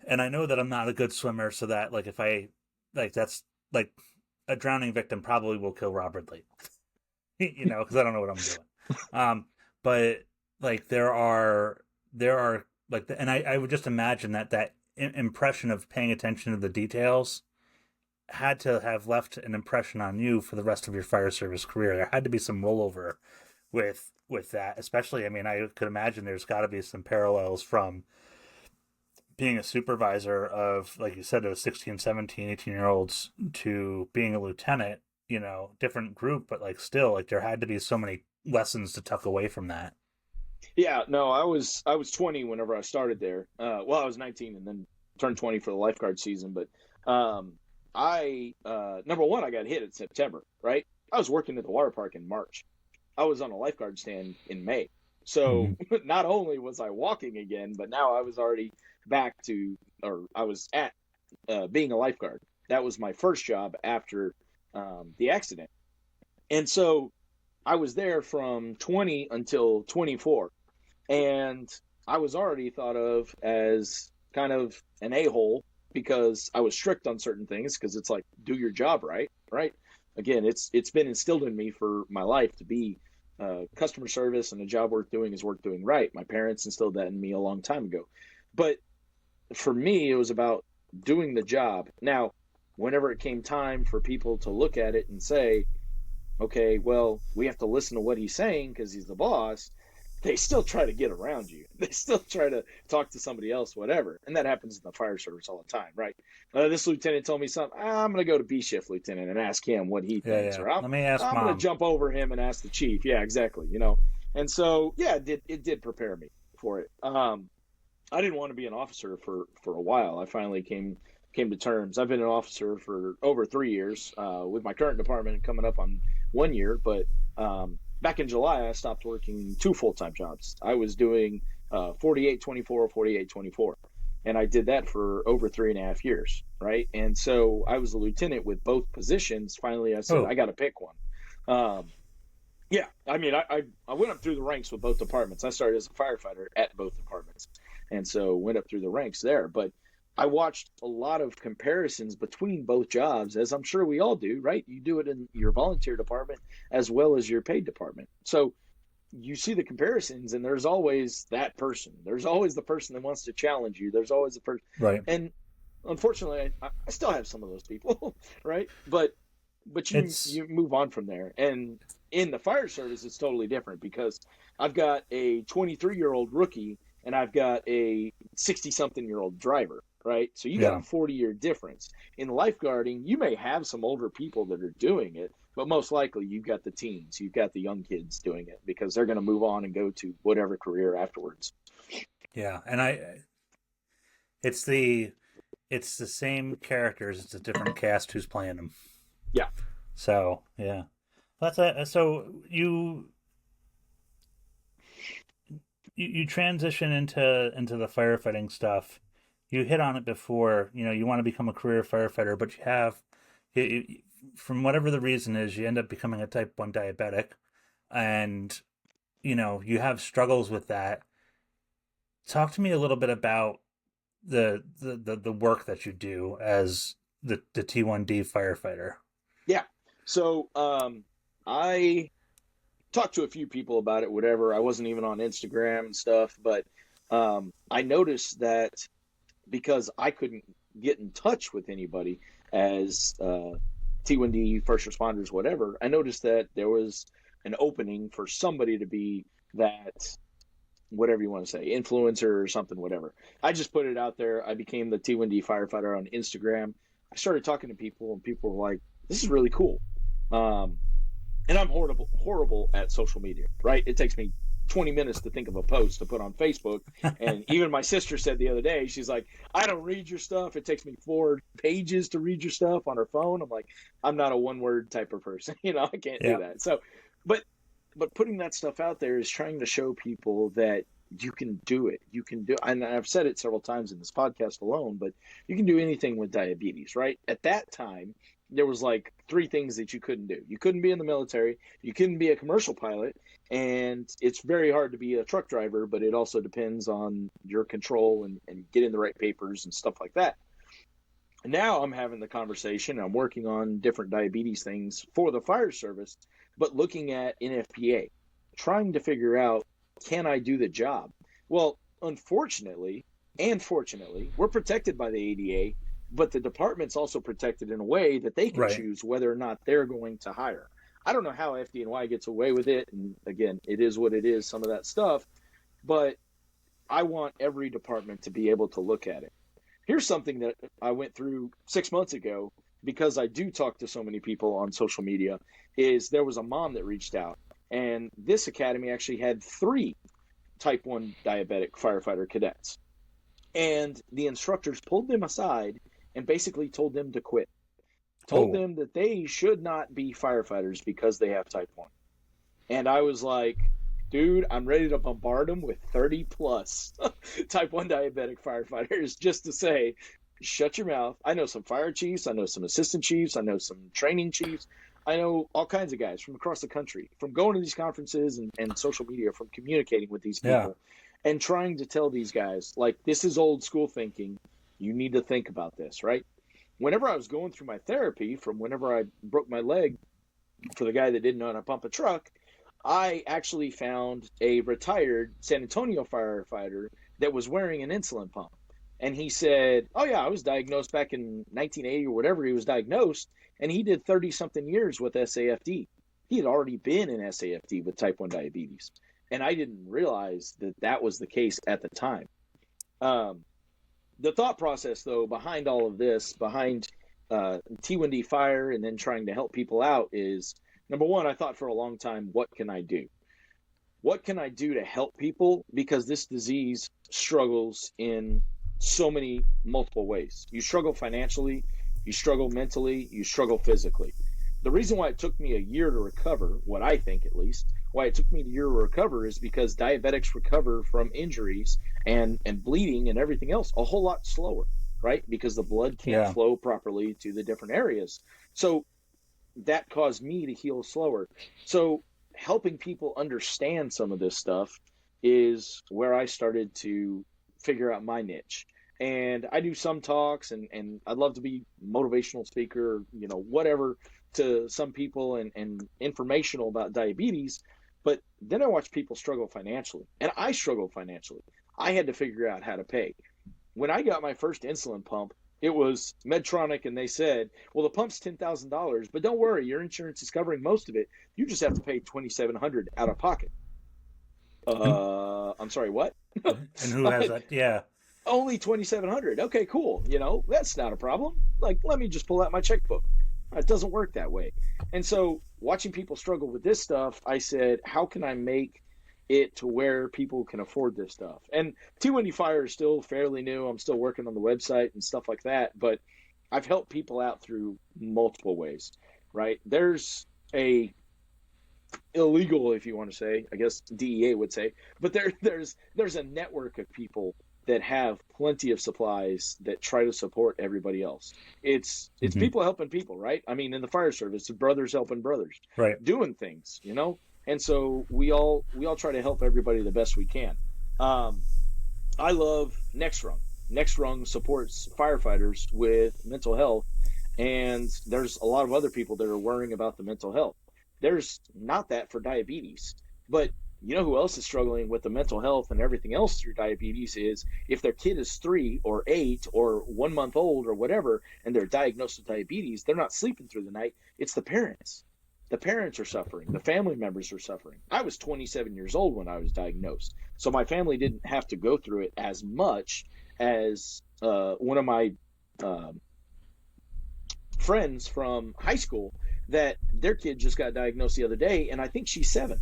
and I know that I'm not a good swimmer, so that like if I like that's like a drowning victim probably will kill Robert Lee, because I don't know what I'm doing. But like there are like, and I would just imagine that impression of paying attention to the details had to have left an impression on you for the rest of your fire service career. There had to be some rollover with that, especially. I mean, I could imagine there's got to be some parallels from being a supervisor of, like you said, of 16, 17, 18-year olds to being a lieutenant, different group, but like still, like there had to be so many lessons to tuck away from that. Yeah, no, I was 20 whenever I started there. Well, I was 19 and then turned 20 for the lifeguard season. But I number one, I got hit in September. Right, I was working at the water park in March. I was on a lifeguard stand in May. So Mm-hmm. not only was I walking again, but now I was already back to, or I was at being a lifeguard. That was my first job after the accident, and so I was there from 20 until 24, and I was already thought of as kind of an a hole because I was strict on certain things, because it's like, do your job right, right? Again, it's been instilled in me for my life to be customer service, and a job worth doing is worth doing right. My parents instilled that in me a long time ago. But for me, it was about doing the job. Now, whenever it came time for people to look at it and say, okay, well, we have to listen to what he's saying because he's the boss, they still try to get around you. They still try to talk to somebody else, whatever. And that happens in the fire service all the time, right? This lieutenant told me something. I'm going to go to B shift lieutenant and ask him what he thinks. Yeah. Or I'm Let me ask going to mom. jump over him and ask the chief. Yeah, exactly. And so, yeah, it did prepare me for it. I didn't want to be an officer for a while. I finally came to terms. I've been an officer for over 3 years, with my current department coming up on 1 year. But back in July, I stopped working 2 full-time jobs. I was doing 48/24, 48/24, and I did that for over 3.5 years, right? And so I was a lieutenant with both positions. Finally, I said, Oh, I got to pick one. Um, yeah, I mean, I went up through the ranks with both departments. I started as a firefighter at both departments, and so went up through the ranks there. But I watched a lot of comparisons between both jobs, as I'm sure we all do, right? You do it in your volunteer department as well as your paid department. So you see the comparisons, and there's always that person. There's always the person that wants to challenge you. There's always the person, right. and unfortunately, I still have some of those people, right? But It's you move on from there. And in the fire service, it's totally different, because I've got a 23-year-old rookie and I've got a 60-something-year-old driver, right? So you got a yeah, 40-year difference. In lifeguarding, you may have some older people that are doing it, but most likely you've got the teens, you've got the young kids doing it, because they're going to move on and go to whatever career afterwards. yeah. And it's the it's the same characters. It's a different cast who's playing them. Yeah. So yeah, that's a so you transition into the firefighting stuff. You hit on it before. You want to become a career firefighter, but you have, from whatever the reason is, you end up becoming a type 1 diabetic, and you have struggles with that. Talk to me a little bit about the work that you do as the T1D firefighter. Yeah. So I talked to a few people about it, whatever. I wasn't even on Instagram and stuff, but I noticed that because I couldn't get in touch with anybody as T1D, first responders, whatever, I noticed that there was an opening for somebody to be that, whatever you want to say, influencer or something, whatever. I just put it out there. I became the T1D firefighter on Instagram. I started talking to people, and people were like, this is really cool. And I'm horrible at social media, right? It takes me 20 minutes to think of a post to put on Facebook. And even my sister said the other day, she's like, I don't read your stuff. It takes me 4 pages to read your stuff on her phone. I'm like, I'm not a one-word type of person. I can't do Yeah, that. So, but putting that stuff out there is trying to show people that you can do it. You can do, and I've said it several times in this podcast alone, but you can do anything with diabetes, right? At that time, there was like 3 things that you couldn't do. You couldn't be in the military, you couldn't be a commercial pilot, and it's very hard to be a truck driver, but it also depends on your control and getting the right papers and stuff like that. And now I'm having the conversation. I'm working on different diabetes things for the fire service, but looking at NFPA, trying to figure out, can I do the job? Well, unfortunately and fortunately, we're protected by the ADA, but the department's also protected in a way that they can right. choose whether or not they're going to hire. I don't know how FDNY gets away with it, and again, it is what it is, some of that stuff, but I want every department to be able to look at it. Here's something that I went through 6 months ago, because I do talk to so many people on social media, is there was a mom that reached out, and this academy actually had 3 type 1 diabetic firefighter cadets. And the instructors pulled them aside and basically told them to quit. Told Oh, them that they should not be firefighters because they have type 1. And I was like, dude, I'm ready to bombard them with 30 plus type 1 diabetic firefighters just to say, shut your mouth. I know some fire chiefs. I know some assistant chiefs. I know some training chiefs. I know all kinds of guys from across the country, from going to these conferences and social media, from communicating with these yeah. people and trying to tell these guys, like, this is old school thinking. You need to think about this, right? Whenever I was going through my therapy from whenever I broke my leg for the guy that didn't know how to pump a truck, I actually found a retired San Antonio firefighter that was wearing an insulin pump. And he said, "Oh, yeah, I was diagnosed back in 1980 or whatever he was diagnosed. And he did 30 something years with SAFD. He had already been in SAFD with type 1 diabetes. And I didn't realize that that was the case at the time. Um, the thought process, though, behind all of this, behind T1D Fire and then trying to help people out is number one, I thought for a long time, what can I do? What can I do to help people? Because this disease struggles in so many multiple ways. You struggle financially, you struggle mentally, you struggle physically. The reason why it took me a year to recover, what I think at least, why it took me a year to recover is because diabetics recover from injuries and bleeding and everything else a whole lot slower, right? Because the blood can't Yeah. flow properly to the different areas. So that caused me to heal slower. So helping people understand some of this stuff is where I started to figure out my niche. And I do some talks and I'd love to be motivational speaker, whatever to some people and informational about diabetes. But then I watch people struggle financially and I struggle financially. I had to figure out how to pay. When I got my first insulin pump, it was Medtronic, and they said, "Well, the pump's $10,000, but don't worry, your insurance is covering most of it. You just have to pay 2,700 out of pocket." And, I'm sorry, what? and who has that? Yeah. Only 2,700. Okay, cool. That's not a problem. Like, let me just pull out my checkbook. It doesn't work that way. And so, watching people struggle with this stuff, I said, how can I make it to where people can afford this stuff? And T1D Fire is still fairly new. I'm still working on the website and stuff like that, but I've helped people out through multiple ways, right? There's a illegal, if you want to say, I guess DEA would say, but there's a network of people that have plenty of supplies that try to support everybody else. It's Hmm. people helping people, right? I mean, in the fire service, it's brothers helping brothers, Right. doing things. And so we all try to help everybody the best we can. Um, I love Next Rung. Next Rung supports firefighters with mental health, and there's a lot of other people that are worrying about the mental health. There's not that for diabetes, but you know who else is struggling with the mental health and everything else through diabetes is if their kid is 3 or 8 or 1 month old or whatever, and they're diagnosed with diabetes, they're not sleeping through the night. It's the parents. The parents are suffering. The family members are suffering. I was 27 years old when I was diagnosed, so my family didn't have to go through it as much as one of my um friends from high school that their kid just got diagnosed the other day, and I think she's 7.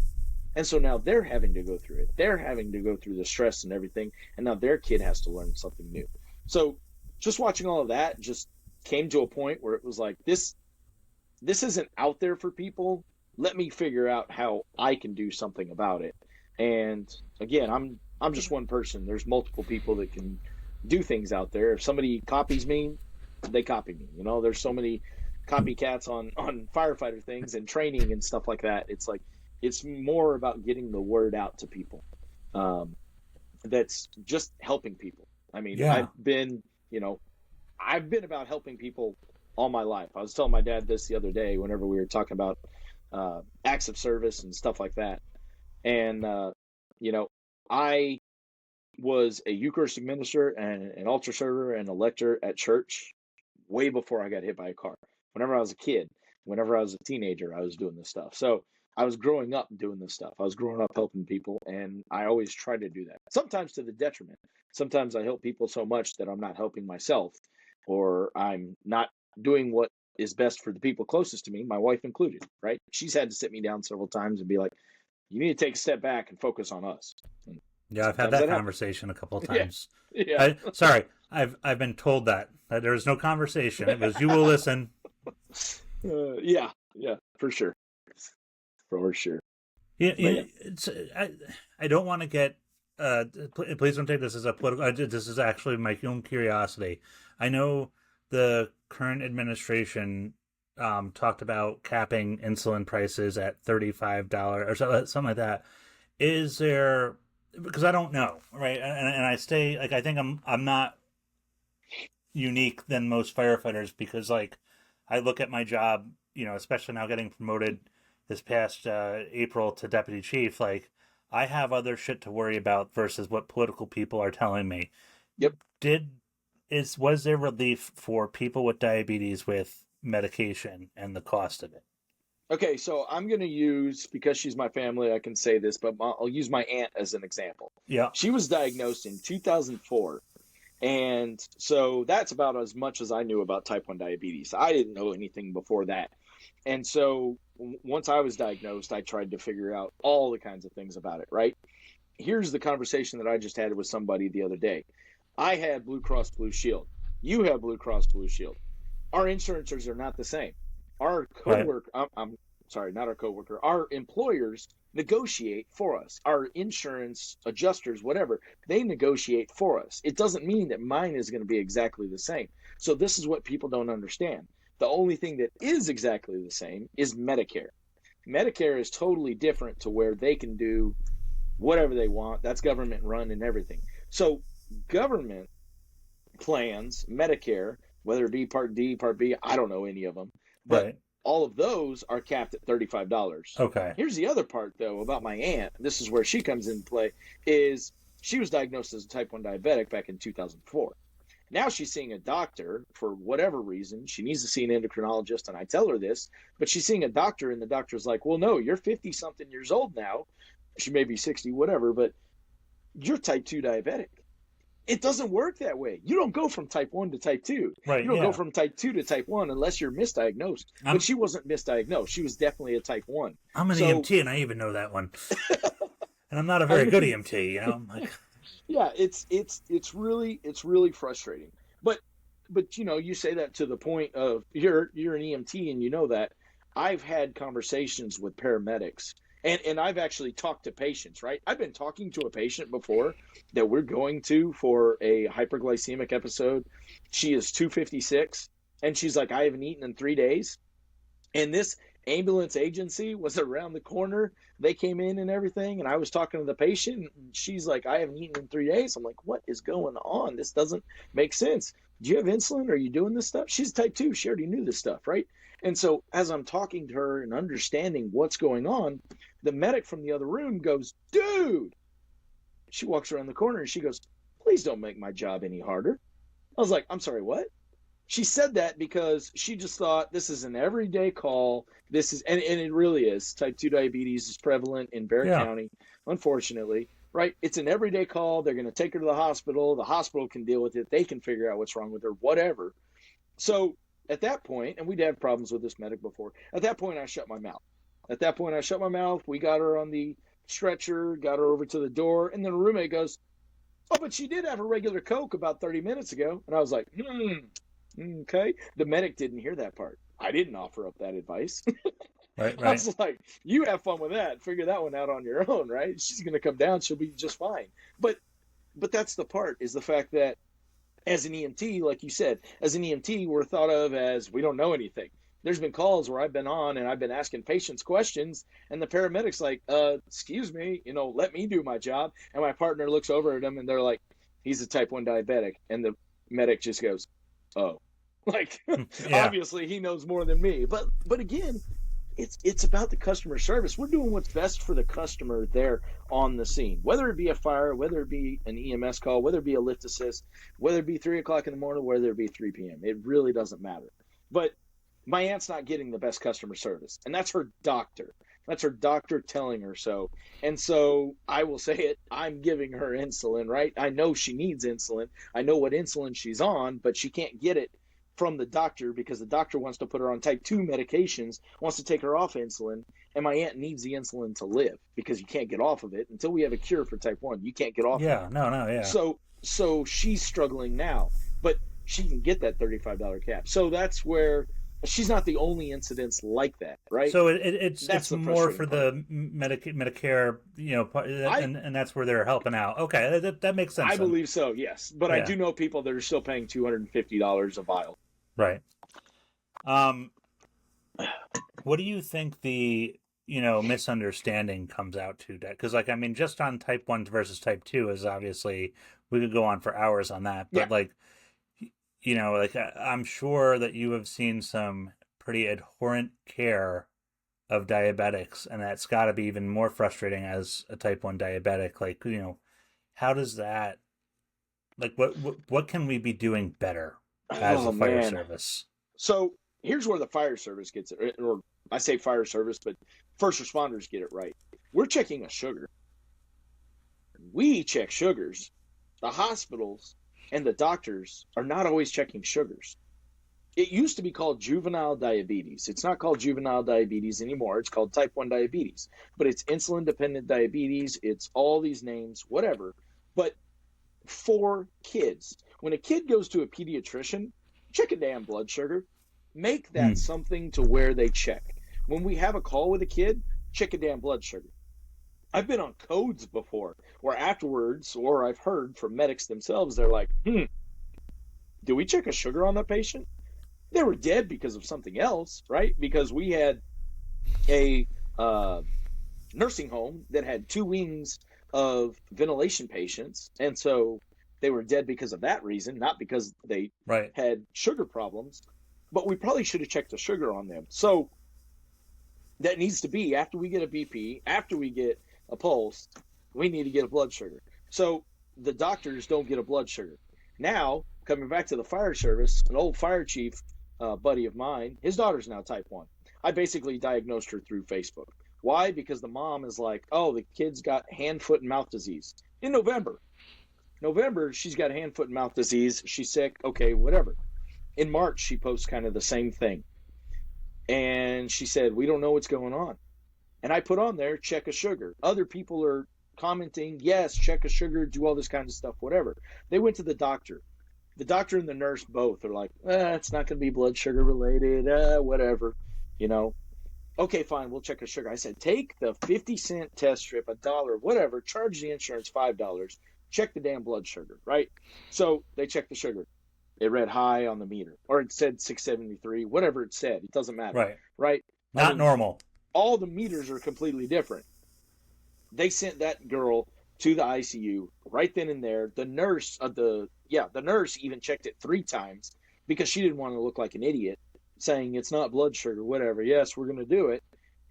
And so now they're having to go through it. They're having to go through the stress and everything, and now their kid has to learn something new. So just watching all of that just came to a point where it was like this isn't out there for people. Let me figure out how I can do something about it. And again, I'm just one person. There's multiple people that can do things out there. If somebody copies me, they copy me. There's so many copycats on firefighter things and training and stuff like that. It's like it's more about getting the word out to people. Um, that's just helping people. I mean, Yeah. I've been about helping people all my life. I was telling my dad this the other day whenever we were talking about acts of service and stuff like that. And you know, I was a Eucharistic minister and an altar server and a lector at church way before I got hit by a car. Whenever I was a kid, whenever I was a teenager, I was doing this stuff. So I was growing up doing this stuff. I was growing up helping people, and I always try to do that. Sometimes to the detriment. Sometimes I help people so much that I'm not helping myself, or I'm not doing what is best for the people closest to me, my wife included, right? She's had to sit me down several times and be like, you need to take a step back and focus on us. And Yeah, I've had sometimes that that happens. conversation a couple of Yeah. times. Yeah. I sorry, I've been told that there was no conversation. It was you will listen. Yeah. Yeah. For sure. For sure. Yeah, But yeah. I don't want to get. Please don't take this as a political. This is actually my own curiosity. I know the current administration talked about capping insulin prices at $35 or something like that. Is there? Because I don't know, right? And I stay like I think I'm not unique than most firefighters because, like, I look at my job, especially now getting promoted this past April to deputy chief, like, I have other shit to worry about versus what political people are telling me. Yep. Did was there relief for people with diabetes with medication and the cost of it? Okay, so I'm going to use, because she's my family, I can say this, but I'll use my aunt as an example. Yeah. She was diagnosed in 2004. And so that's about as much as I knew about type 1 diabetes. I didn't know anything before that. And so once I was diagnosed, I tried to figure out all the kinds of things about it, right? Here's the conversation that I just had with somebody the other day. I had Blue Cross Blue Shield. You have Blue Cross Blue Shield. Our insurances are not the same. Our Right. coworker, I'm sorry, not our coworker, our employers negotiate for us. Our insurance adjusters, whatever, they negotiate for us. It doesn't mean that mine is going to be exactly the same. So this is what people don't understand. The only thing that is exactly the same is Medicare. Medicare is totally different to where they can do whatever they want. That's government run and everything. So government plans, Medicare, whether it be Part D, Part B, I don't know any of them, but Right. all of those are capped at $35. Okay. Here's the other part, though, about my aunt. This is where she comes into play, is she was diagnosed as a type 1 diabetic back in 2004. Now she's seeing a doctor for whatever reason. She needs to see an endocrinologist, and I tell her this, but she's seeing a doctor, and the doctor's like, well, no, you're 50-something years old now. She may be 60, whatever, but you're type 2 diabetic. It doesn't work that way. You don't go from type 1 to type 2. Right. You don't go Yeah. from type 2 to type 1 unless you're misdiagnosed. But I'm she wasn't misdiagnosed. She was definitely a type 1. I'm an So, EMT and I even know that one. And I'm not a I very good mean, EMT. I'm like, yeah, it's really frustrating. But you say that to the point of you're an EMT and you know that. I've had conversations with paramedics and I've actually talked to patients, right? I've been talking to a patient before that we're going to for a hyperglycemic episode. She is 256 and she's like, I haven't eaten in 3 days. And this ambulance agency was around the corner. They came in and everything. And I was talking to the patient. And she's like, I haven't eaten in 3 days. I'm like, what is going on? This doesn't make sense. Do you have insulin? Are you doing this stuff? She's type 2. She already knew this stuff, right? And so as I'm talking to her and understanding what's going on, the medic from the other room goes, dude. She walks around the corner and she goes, please don't make my job any harder. I was like, I'm sorry, what? She said that because she just thought this is an everyday call. This is, and it really is. Type 2 diabetes is prevalent in Barrett yeah. County, unfortunately, right? It's an everyday call. They're going to take her to the hospital. The hospital can deal with it. They can figure out what's wrong with her, whatever. So at that point, and we'd had problems with this medic before, at that point, I shut my mouth. At that point, I shut my mouth. We got her on the stretcher, got her over to the door, and then a roommate goes, oh, but she did have a regular Coke about 30 minutes ago. And I was like, okay. The medic didn't hear that part. I didn't offer up that advice. Right. I Right. was like, you have fun with that. Figure that one out on your own, right? She's going to come down. She'll be just fine. But that's the part, is the fact that as an EMT, like you said, as an EMT, we're thought of as we don't know anything. There's been calls where I've been on and I've been asking patients questions, and the paramedic's like, excuse me, let me do my job. And my partner looks over at them and they're like, he's a type 1 diabetic. And the medic just goes, oh, like, Yeah. obviously he knows more than me. But again, it's about the customer service. We're doing what's best for the customer there on the scene, whether it be a fire, whether it be an EMS call, whether it be a lift assist, whether it be 3 o'clock in the morning, whether it be 3 p.m. It really doesn't matter. But my aunt's not getting the best customer service, and that's her doctor. That's her doctor telling her so. And so I will say it, I'm giving her insulin, right? I know she needs insulin. I know what insulin she's on, but she can't get it from the doctor because the doctor wants to put her on type 2 medications, wants to take her off insulin, and my aunt needs the insulin to live because you can't get off of it until we have a cure for type 1. You can't get off of it. Yeah. No. No. Yeah. So she's struggling now, but she can get that $35 cap. So that's where she's not the only incidents like that, right? So That's it's the more frustrating for part. the Medicare, I and that's where they're helping out. Okay, that makes sense I then. believe so, yes, but I Yeah. do know people that are still paying $250 a vial. Right. Um. What do you think the misunderstanding comes out to? Because, like, I mean, just on type 1 versus type 2 is obviously, we could go on for hours on that, Yeah, but like, like I'm sure that you have seen some pretty abhorrent care of diabetics, and that's got to be even more frustrating as a type 1 diabetic. Like, how does that, like, what can we be doing better as Oh a fire man. service? So here's where the fire service gets it, or I say fire service, but first responders get it right. We're checking a sugar. We check sugars. The hospitals and the doctors are not always checking sugars. It used to be called juvenile diabetes. It's not called juvenile diabetes anymore. It's called type 1 diabetes. But it's insulin dependent diabetes. It's all these names, whatever. But for kids, when a kid goes to a pediatrician, check a damn blood sugar. Make that Hmm. something to where they check. When we have a call with a kid, check a damn blood sugar. I've been on codes before where afterwards, or I've heard from medics themselves, they're like, do we check a sugar on that patient? They were dead because of something else, right? Because we had a nursing home that had two wings of ventilation patients. And so they were dead because of that reason, not because they Right. had sugar problems. But we probably should have checked the sugar on them. So that needs to be after we get a BP, after we get a pulse, we need to get a blood sugar. So the doctors don't get a blood sugar. Now, coming back to the fire service, an old fire chief buddy of mine, his daughter's now type 1. I basically diagnosed her through Facebook. Why? Because the mom is like, oh, the kid's got hand, foot, and mouth disease. In November. November, she's got hand, foot, and mouth disease. She's sick. Okay, whatever. In March, she posts kind of the same thing. And she said, we don't know what's going on. And I put on there, check a sugar. Other people are commenting, yes, check a sugar, do all this kind of stuff, whatever. They went to the doctor. The doctor and the nurse both are like, it's not going to be blood sugar related, whatever, you know. Okay, fine, we'll check a sugar. I said, take the 50-cent test strip, $1, whatever, charge the insurance $5, check the damn blood sugar, right? So they checked the sugar. It read high on the meter, or it said 673, whatever it said. It doesn't matter, Right. right? I Not mean, normal. all the meters are completely different. They sent that girl to the ICU right then and there. The nurse even checked it 3 times because she didn't want to look like an idiot, saying it's not blood sugar, whatever. Yes, we're going to do it.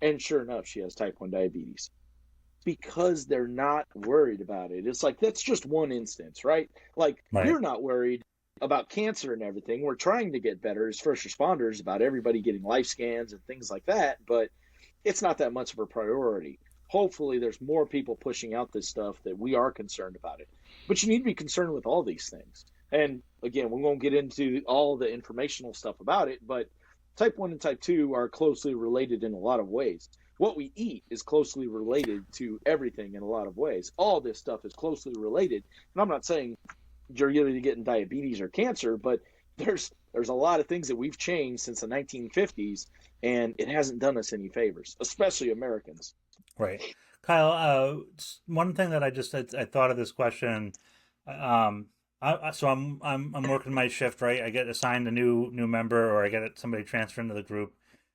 And sure enough, she has type 1 diabetes because they're not worried about it. It's like that's just one instance, right? Like Right. you're not worried about cancer and everything. We're trying to get better as first responders about everybody getting life scans and things like that, but it's not that much of a priority. Hopefully, there's more people pushing out this stuff that we are concerned about it. But you need to be concerned with all these things. And again, we won't get into all the informational stuff about it, but type 1 and type 2 are closely related in a lot of ways. What we eat is closely related to everything in a lot of ways. All this stuff is closely related. And I'm not saying you're either getting diabetes or cancer, but there's a lot of things that we've changed since the 1950s, and it hasn't done us any favors, especially Americans. Right. Kyle, one thing that I thought of this question. So I'm working my shift, right? I get assigned a new member, or I get somebody transferred into the group.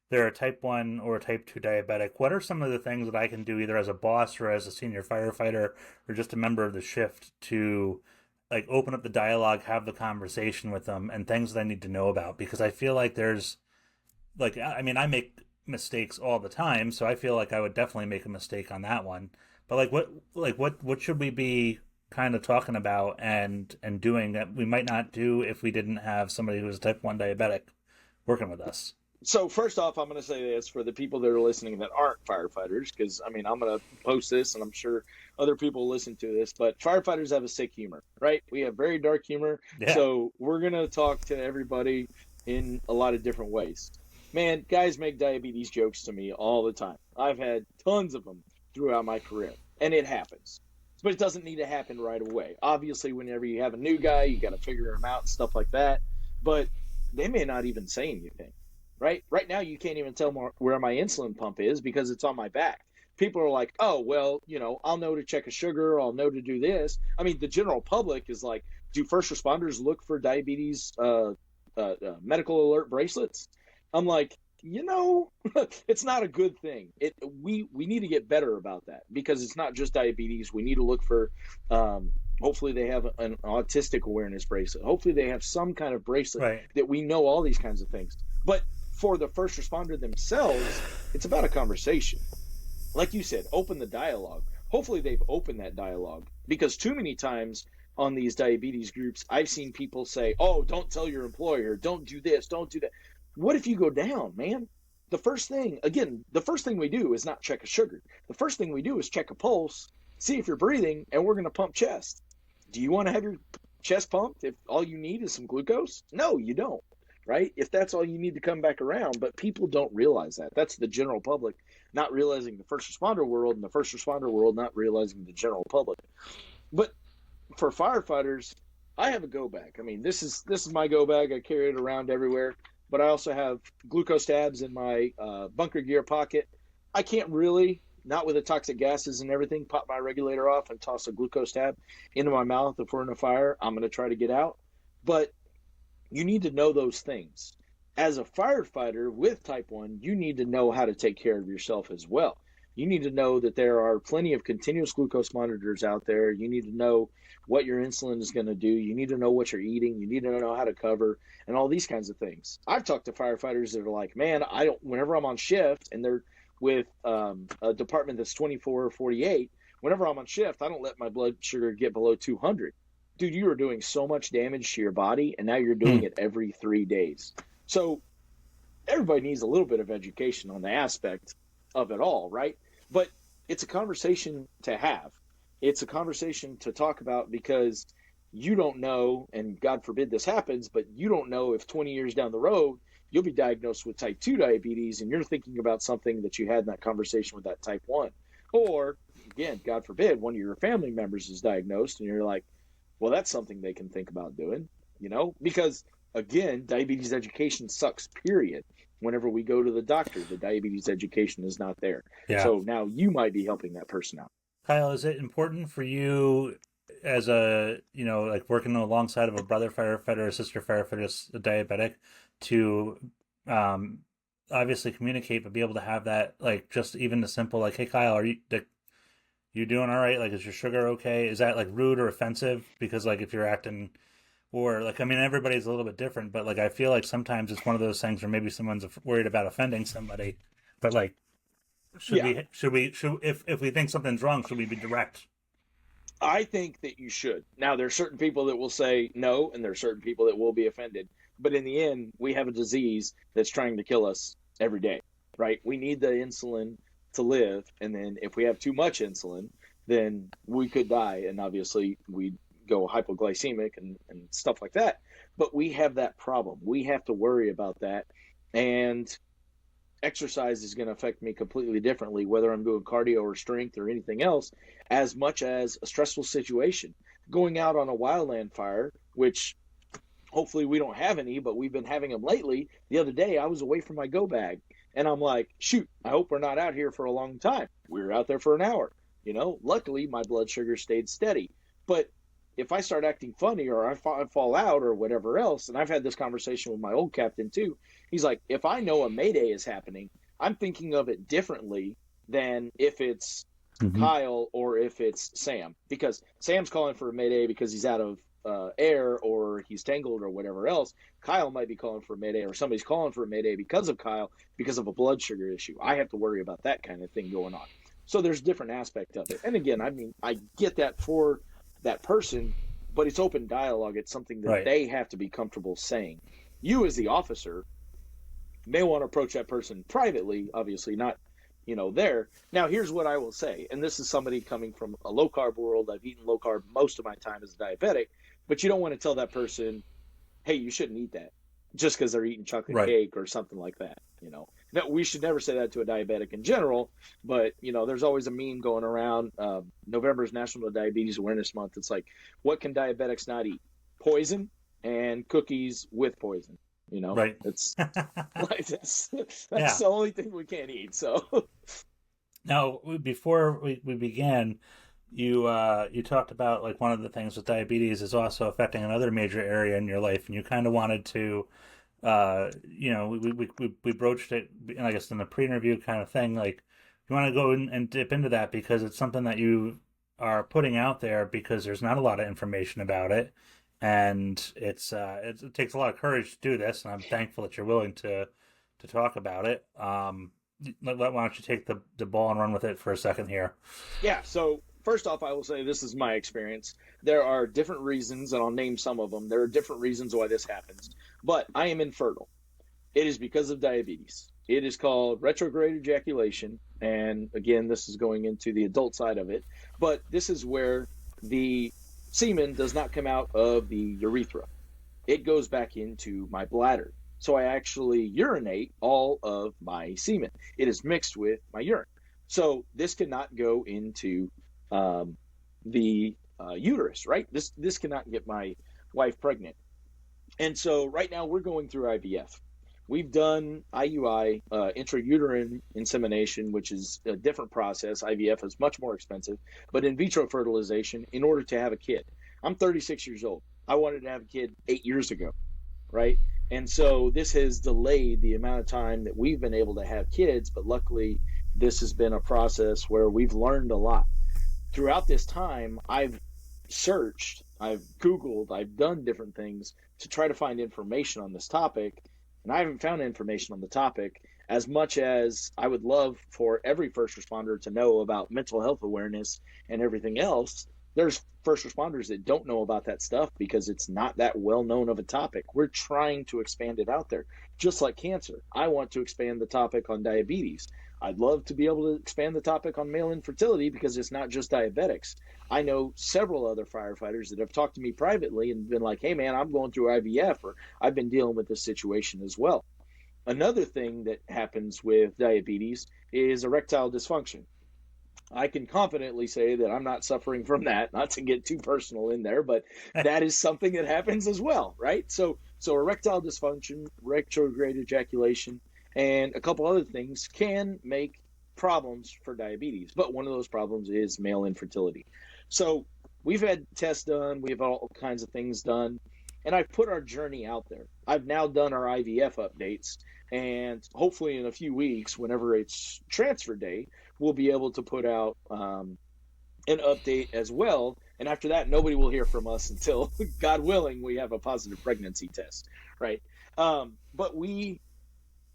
They're a type 1 or a type 2 diabetic. What are some of the things that I can do, either as a boss or as a senior firefighter or just a member of the shift, to like open up the dialogue, have the conversation with them, and things that I need to know about? Because I feel like there's, like, I mean, I make mistakes all the time, so I feel like I would definitely make a mistake on that one. But what should we be kind of talking about and doing that we might not do if we didn't have somebody who was type 1 diabetic working with us? So first off, I'm going to say this for the people that are listening that aren't firefighters, because I mean I'm going to post this, and I'm sure other people listen to this. But firefighters have a sick humor, right? We have very dark humor, Yeah. so we're going to talk to everybody in a lot of different ways. Man, guys make diabetes jokes to me all the time. I've had tons of them throughout my career, and it happens. But it doesn't need to happen right away. Obviously, whenever you have a new guy, you got to figure him out and stuff like that. But they may not even say anything, right? Right now, you can't even tell where my insulin pump is because it's on my back. People are like, oh, well, I'll know to check a sugar. I'll know to do this. I mean, the general public is like, do first responders look for diabetes medical alert bracelets? I'm like, it's not a good thing. We need to get better about that because it's not just diabetes. We need to look for Hopefully they have an autistic awareness bracelet. Hopefully they have some kind of bracelet Right. that we know all these kinds of things. But for the first responder themselves, it's about a conversation. Like you said, open the dialogue. Hopefully they've opened that dialogue, because too many times on these diabetes groups, I've seen people say, "Oh, don't tell your employer, don't do this, don't do that." What if you go down, man? The first thing we do is not check a sugar. The first thing we do is check a pulse, see if you're breathing, and we're going to pump chest. Do you want to have your chest pumped if all you need is some glucose? No, you don't, right? If that's all you need to come back around, but people don't realize that. That's the general public not realizing the first responder world, and the first responder world not realizing the general public. But for firefighters, I have a go bag. I mean, this is my go bag. I carry it around everywhere. But I also have glucose tabs in my bunker gear pocket. I can't really, not with the toxic gases and everything, pop my regulator off and toss a glucose tab into my mouth if we're in a fire. I'm going to try to get out. But you need to know those things. As a firefighter with type 1, you need to know how to take care of yourself as well. You need to know that there are plenty of continuous glucose monitors out there. You need to know what your insulin is going to do. You need to know what you're eating. You need to know how to cover and all these kinds of things. I've talked to firefighters that are like, man, I don't, whenever I'm on shift and they're with a department that's 24 or 48, whenever I'm on shift, I don't let my blood sugar get below 200. Dude, you are doing so much damage to your body, and now you're doing Hmm. it every 3 days. So everybody needs a little bit of education on the aspect of it all, right? But it's a conversation to have. It's a conversation to talk about, because you don't know, and God forbid this happens, but you don't know if 20 years down the road you'll be diagnosed with type 2 diabetes and you're thinking about something that you had in that conversation with that type 1. Or, again, God forbid, one of your family members is diagnosed and you're like, well, that's something they can think about doing, because again, diabetes education sucks, period. Whenever we go to the doctor, the diabetes education is not there. Yeah. So now you might be helping that person out. Kyle, is it important for you as a, like working alongside of a brother firefighter, a sister firefighter, a diabetic, to um, obviously communicate, but be able to have that, like, just even the simple, like, hey, Kyle, are you doing all right? Like, is your sugar okay? Is that like rude or offensive? Because like if you're acting, or like, I mean, everybody's a little bit different, but like I feel like sometimes it's one of those things where maybe someone's worried about offending somebody, but like Yeah, should if we think something's wrong, should we be direct? I think that you should. Now, there are certain people that will say no, and there are certain people that will be offended. But in the end, we have a disease that's trying to kill us every day, right? We need the insulin to live. And then if we have too much insulin, then we could die. And obviously, we go hypoglycemic and stuff like that. But we have that problem. We have to worry about that. And exercise is going to affect me completely differently, whether I'm doing cardio or strength or anything else, as much as a stressful situation. Going out on a wildland fire, which hopefully we don't have any, but we've been having them lately. The other day, I was away from my go bag, and I'm like, shoot, I hope we're not out here for a long time. We were out there for an hour. Luckily, my blood sugar stayed steady. But if I start acting funny, or I fall out or whatever else, and I've had this conversation with my old captain too, he's like, if I know a mayday is happening, I'm thinking of it differently than if it's Mm-hmm. Kyle or if it's Sam, because Sam's calling for a mayday because he's out of air or he's tangled or whatever else. Kyle might be calling for a mayday, or somebody's calling for a mayday because of Kyle, because of a blood sugar issue. I have to worry about that kind of thing going on. So there's different aspect of it. And again, I mean, I get that for that person, but it's open dialogue. It's something that Right. they have to be comfortable saying. You, as the officer, may want to approach that person privately, obviously not, there. Now, here's what I will say, and this is somebody coming from a low carb world. I've eaten low carb most of my time as a diabetic, but you don't want to tell that person, hey, you shouldn't eat that just because they're eating chocolate Right. cake or something like that. No, we should never say that to a diabetic in general, but there's always a meme going around. November is National Diabetes Awareness Month. It's like, what can diabetics not eat? Poison and cookies with poison. Right. It's like that's Yeah. the only thing we can't eat. So Now, before we began, you talked about like one of the things with diabetes is also affecting another major area in your life, and you kind of wanted to, we broached it, and I guess in the pre-interview kind of thing, like you want to go and dip into that because it's something that you are putting out there because there's not a lot of information about it, and it takes a lot of courage to do this, and I'm thankful that you're willing to talk about it. Why don't you take the ball and run with it for a second here? Yeah. So first off, I will say this is my experience. There are different reasons, and I'll name some of them. There are different reasons why this happens, but I am infertile. It is because of diabetes. It is called retrograde ejaculation. And again, this is going into the adult side of it. But this is where the semen does not come out of the urethra, it goes back into my bladder. So I actually urinate all of my semen. It is mixed with my urine. So this cannot go into um, the uterus, right? This cannot get my wife pregnant. And so right now we're going through IVF. We've done IUI, intrauterine insemination, which is a different process. IVF is much more expensive, but in vitro fertilization in order to have a kid. I'm 36 years old. I wanted to have a kid 8 years ago, right? And so this has delayed the amount of time that we've been able to have kids, but luckily this has been a process where we've learned a lot. Throughout this time, I've searched, I've Googled, I've done different things to try to find information on this topic. And I haven't found information on the topic as much as I would love for every first responder to know about mental health awareness and everything else. There's first responders that don't know about that stuff because it's not that well known of a topic. We're trying to expand it out there. Just like cancer, I want to expand the topic on diabetes. I'd love to be able to expand the topic on male infertility because it's not just diabetics. I know several other firefighters that have talked to me privately and been like, hey, man, I'm going through IVF, or I've been dealing with this situation as well. Another thing that happens with diabetes is erectile dysfunction. I can confidently say that I'm not suffering from that, not to get too personal in there, but that is something that happens as well, right? So erectile dysfunction, retrograde ejaculation, and a couple other things can make problems for diabetes. But one of those problems is male infertility. So we've had tests done, we have all kinds of things done, and I've put our journey out there. I've now done our IVF updates, and hopefully in a few weeks, whenever it's transfer day, we'll be able to put out an update as well. And after that, nobody will hear from us until, God willing, we have a positive pregnancy test, right? But we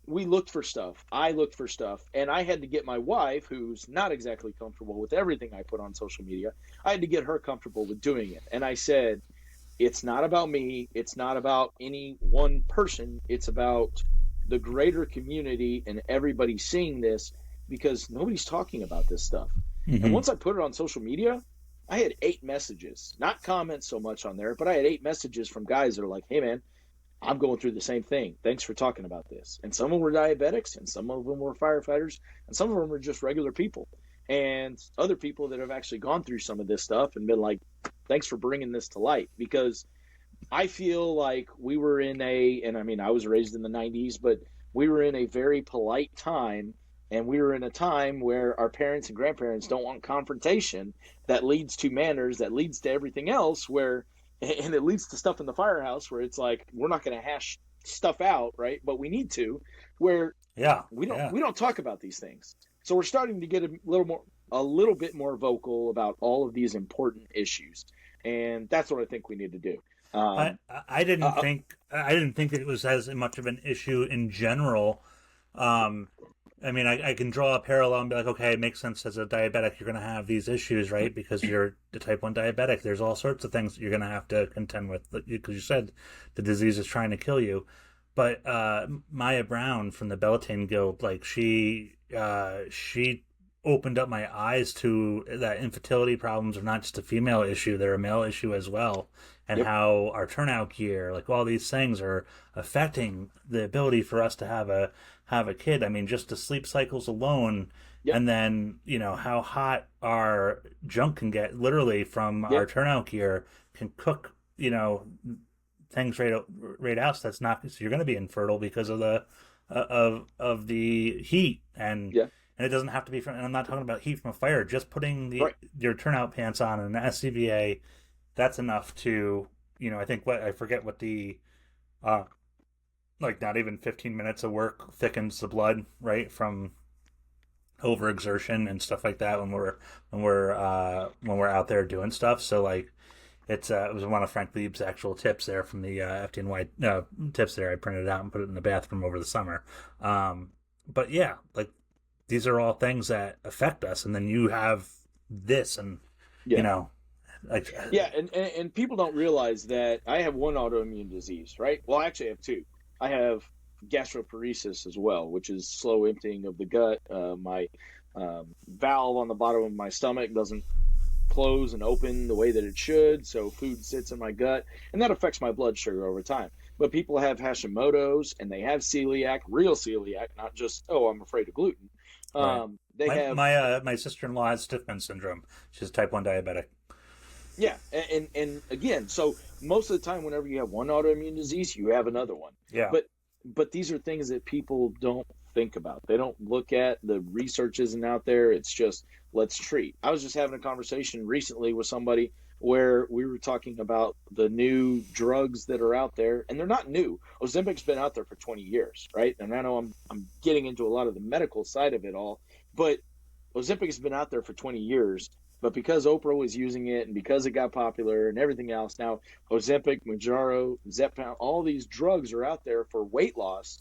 looked for stuff. I looked for stuff, and I had to get my wife, who's not exactly comfortable with everything I put on social media, I had to get her comfortable with doing it. And I said, it's not about me. It's not about any one person. It's about the greater community and everybody seeing this because nobody's talking about this stuff. And Mm-hmm. once I put it on social media, I had 8 messages, not comments so much on there, but I had 8 messages from guys that are like, hey, man, I'm going through the same thing. Thanks for talking about this. And some of them were diabetics, and some of them were firefighters, and some of them were just regular people. And other people that have actually gone through some of this stuff and been like, thanks for bringing this to light. Because I feel like we were in and I mean, I was raised in the 90s, but we were in a very polite time. And we were in a time where our parents and grandparents don't want confrontation that leads to manners, that leads to everything else, and it leads to stuff in the firehouse where it's like, we're not going to hash stuff out, right? But we need to, where Yeah, we don't, yeah. we don't talk about these things. So we're starting to get a little bit more vocal about all of these important issues. And that's what I think we need to do. I Um, uh, I didn't think that it was as much of an issue in general. Um, I mean, I can draw a parallel and be like, okay, it makes sense as a diabetic, you're going to have these issues, right? Because you're the type 1 diabetic. There's all sorts of things that you're going to have to contend with because you said the disease is trying to kill you. But Maya Brown from the Bellatine Guild, like she opened up my eyes to that infertility problems are not just a female issue; they're a male issue as well, and yep, how our turnout gear, like all these things, are affecting the ability for us to have a kid. I mean, just the sleep cycles alone, yep, and then how hot our junk can get, literally from our yep, turnout gear, can cook things right out. So that's not, so you're going to be infertile because of the heat, yeah, and it doesn't have to be from. And I'm not talking about heat from a fire. Just putting the right, your turnout pants on an SCBA, that's enough to I think what I forget what the uh like not even 15 minutes of work thickens the blood, right, from overexertion and stuff like that when we're out there doing stuff. So like it was one of Frank Lieb's actual tips there from the FDNY tips there. I printed it out and put it in the bathroom over the summer. But yeah, like these are all things that affect us, and then you have this, and you Yeah. know, like Yeah, and people don't realize that I have one autoimmune disease, right? Well, I actually have two. I have gastroparesis as well, which is slow emptying of the gut. My valve on the bottom of my stomach doesn't close and open the way that it should, so food sits in my gut, and that affects my blood sugar over time. But people have Hashimoto's and they have celiac, real celiac, not just, oh, I'm afraid of gluten. right. They have My sister in law has Stiffman syndrome. She's type 1 diabetic. Yeah, and again, so most of the time, whenever you have one autoimmune disease, you have another one. Yeah. But these are things that people don't think about. They don't look at. The research isn't out there. It's just let's treat. I was just having a conversation recently with somebody where we were talking about the new drugs that are out there, and they're not new. Ozempic's been out there for 20 years, right? And I know I'm getting into a lot of the medical side of it all, but Ozempic has been out there for 20 years, but because Oprah was using it and because it got popular and everything else, now Ozempic, Mounjaro, Zepbound, all these drugs are out there for weight loss.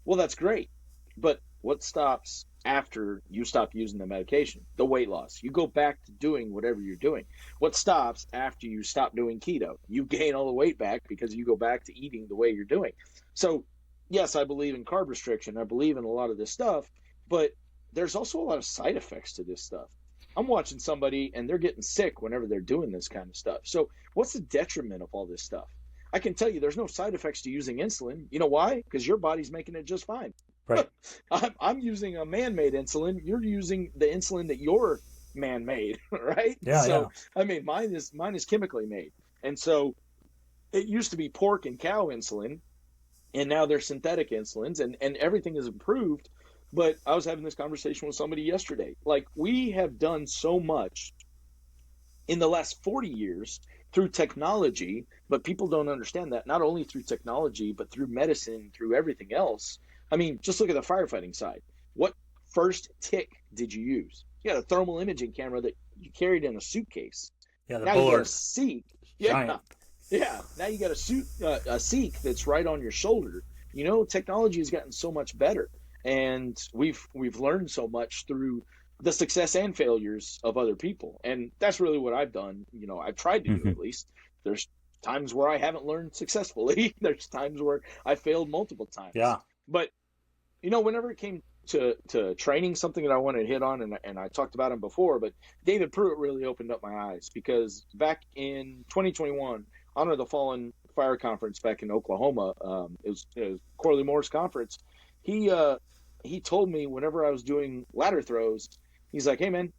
Well, that's great. But what stops after you stop using the medication? The weight loss. You go back to doing whatever you're doing. What stops after you stop doing keto? You gain all the weight back because you go back to eating the way you're doing. So, yes, I believe in carb restriction. I believe in a lot of this stuff, but there's also a lot of side effects to this stuff. I'm watching somebody and they're getting sick whenever they're doing this kind of stuff. So what's the detriment of all this stuff? I can tell you there's no side effects to using insulin. You know why? Because your body's making it just fine. Right. I'm using a man-made insulin. You're using the insulin that you're man-made, right? Yeah. So I mean, mine is chemically made, and so it used to be pork and cow insulin, and now they're synthetic insulins, and everything is improved. But I was having this conversation with somebody yesterday. Like, we have done so much in the last 40 years through technology, but people don't understand that not only through technology, but through medicine, through everything else. I mean, just look at the firefighting side. What first tick did you use? You had a thermal imaging camera that you carried in a suitcase. Yeah. The Now you got a bullard. seek. Giant. Yeah. Now you got a seek that's right on your shoulder. You know, technology has gotten so much better, and we've learned so much through the success and failures of other people, and that's really what I've done. You know, I've tried to do, at least. There's times where I haven't learned successfully. There's times where I failed multiple times. Yeah. But you know, whenever it came to training, something that I wanted to hit on, and I talked about him before, but David Pruitt really opened up my eyes, because back in 2021, Honor the Fallen Fire Conference back in Oklahoma, it was Corley Moore's conference. He told me whenever I was doing ladder throws, he's like, "Hey man,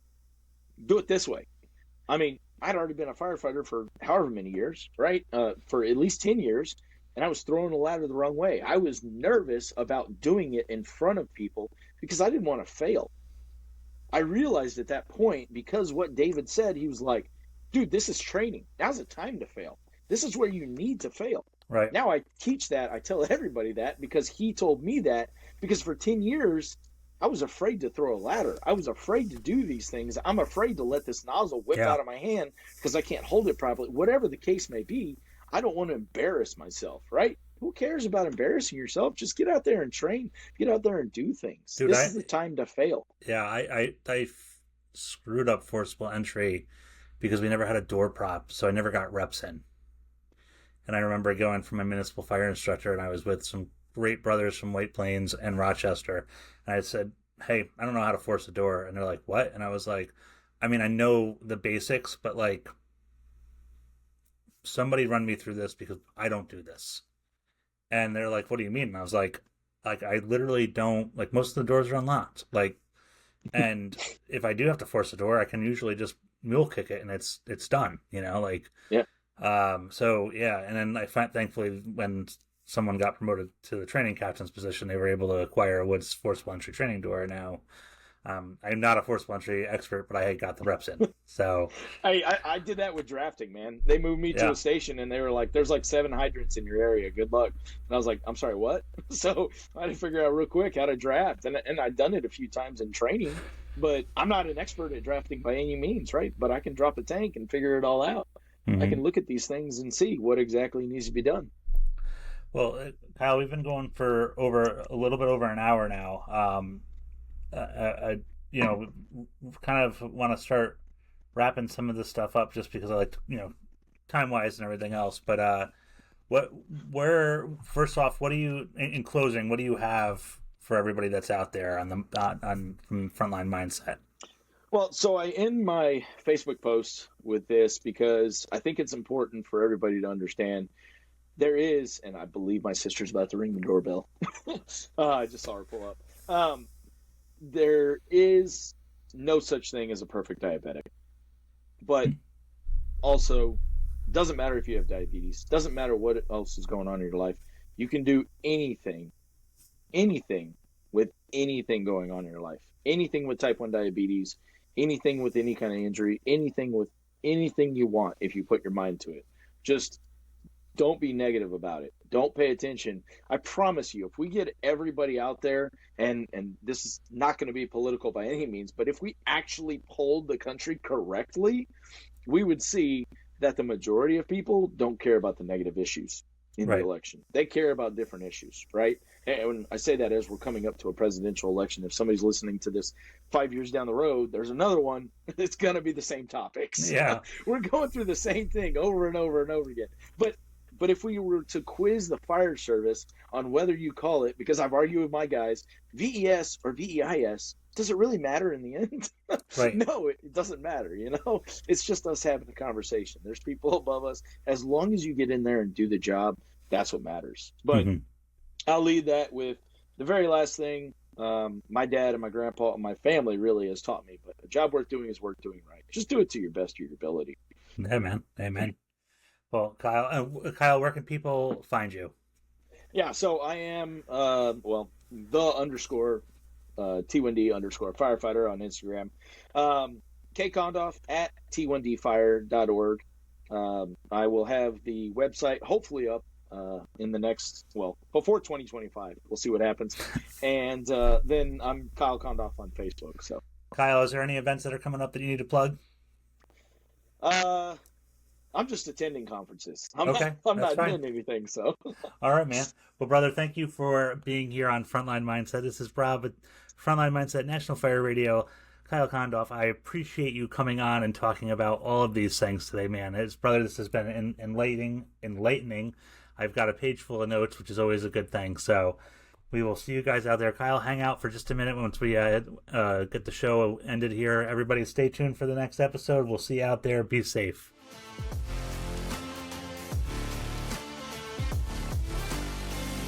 do it this way." I mean, I'd already been a firefighter for however many years, right? For at least 10 years. And I was throwing a ladder the wrong way. I was nervous about doing it in front of people because I didn't want to fail. I realized at that point, because what David said, he was like, "Dude, this is training. Now's the time to fail. This is where you need to fail." Right. Now I teach that. I tell everybody that because he told me that, because for 10 years, I was afraid to throw a ladder. I was afraid to do these things. I'm afraid to let this nozzle whip out of my hand because I can't hold it properly. Whatever the case may be, I don't want to embarrass myself, right? Who cares about embarrassing yourself? Just get out there and train. Get out there and do things. Dude, this is the time to fail. Yeah, I screwed up forcible entry because we never had a door prop, so I never got reps in. And I remember going for my municipal fire instructor, and I was with some great brothers from White Plains and Rochester, and I said, "Hey, I don't know how to force a door." And they're like, "What?" And I was like, "I mean, I know the basics, but like, somebody run me through this because I don't do this." And they're like, "What do you mean?" And I was like, I literally don't, like, most of the doors are unlocked. Like, and if I do have to force a door, I can usually just mule kick it and it's done, you know, like, Yeah. So yeah. And then thankfully, when someone got promoted to the training captain's position, they were able to acquire a Woods forcible entry training door. Now, I'm not a forcible entry expert, but I got the reps in. So I did that with drafting, man. They moved me to a station and they were like, "There's like 7 hydrants in your area. Good luck." And I was like, "I'm sorry, what?" So I had to figure out real quick how to draft, and I'd done it a few times in training, But I'm not an expert at drafting by any means, right? But I can drop a tank and figure it all out. I Mm-hmm. can look at these things and see what exactly needs to be done. Well, Kyle, we've been going for over a little bit over an hour now. You know, kind of want to start wrapping some of this stuff up just because I like to, time wise and everything else. But what, where, first off, what do you, in closing, what do you have for everybody that's out there on the from Frontline Mindset? Well, so I end my Facebook post with this because I think it's important for everybody to understand there is, and I believe my sister's about to ring the doorbell. I just saw her pull up. There is no such thing as a perfect diabetic, but also doesn't matter if you have diabetes, doesn't matter what else is going on in your life. You can do anything with anything going on in your life, anything with type 1 diabetes, anything with any kind of injury, anything with anything you want if you put your mind to it. Just don't be negative about it. Don't pay attention. I promise you, if we get everybody out there, and this is not going to be political by any means, but if we actually polled the country correctly, we would see that the majority of people don't care about the negative issues in the election. They care about different issues, right? And when I say that as we're coming up to a presidential election, if somebody's listening to this 5 years down the road, there's another one. It's going to be the same topics. Yeah. We're going through the same thing over and over and over again. But if we were to quiz the fire service on whether you call it, because I've argued with my guys, VES or VEIS, does it really matter in the end? Right. No, it doesn't matter. It's just us having a conversation. There's people above us. As long as you get in there and do the job, that's what matters. But I'll leave that with the very last thing. My dad and my grandpa and my family really has taught me, but a job worth doing is worth doing right. Just do it to your best of your ability. Amen. Amen. Well, Kyle, where can people find you? Yeah, so I am, the underscore T1D underscore firefighter on Instagram. K Kondoff at T1Dfire.org. I will have the website hopefully up in the next, before 2025. We'll see what happens. And then I'm Kyle Kondoff on Facebook. So, Kyle, is there any events that are coming up that you need to plug? I'm just attending conferences. I'm not doing anything. So, all right, man. Well, brother, thank you for being here on Frontline Mindset. This is Rob with Frontline Mindset National Fire Radio. Kyle Kondoff, I appreciate you coming on and talking about all of these things today, man. Brother, this has been enlightening. I've got a page full of notes, which is always a good thing. So we will see you guys out there. Kyle, hang out for just a minute once we get the show ended here. Everybody stay tuned for the next episode. We'll see you out there. Be safe.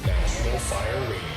National Fire Radio.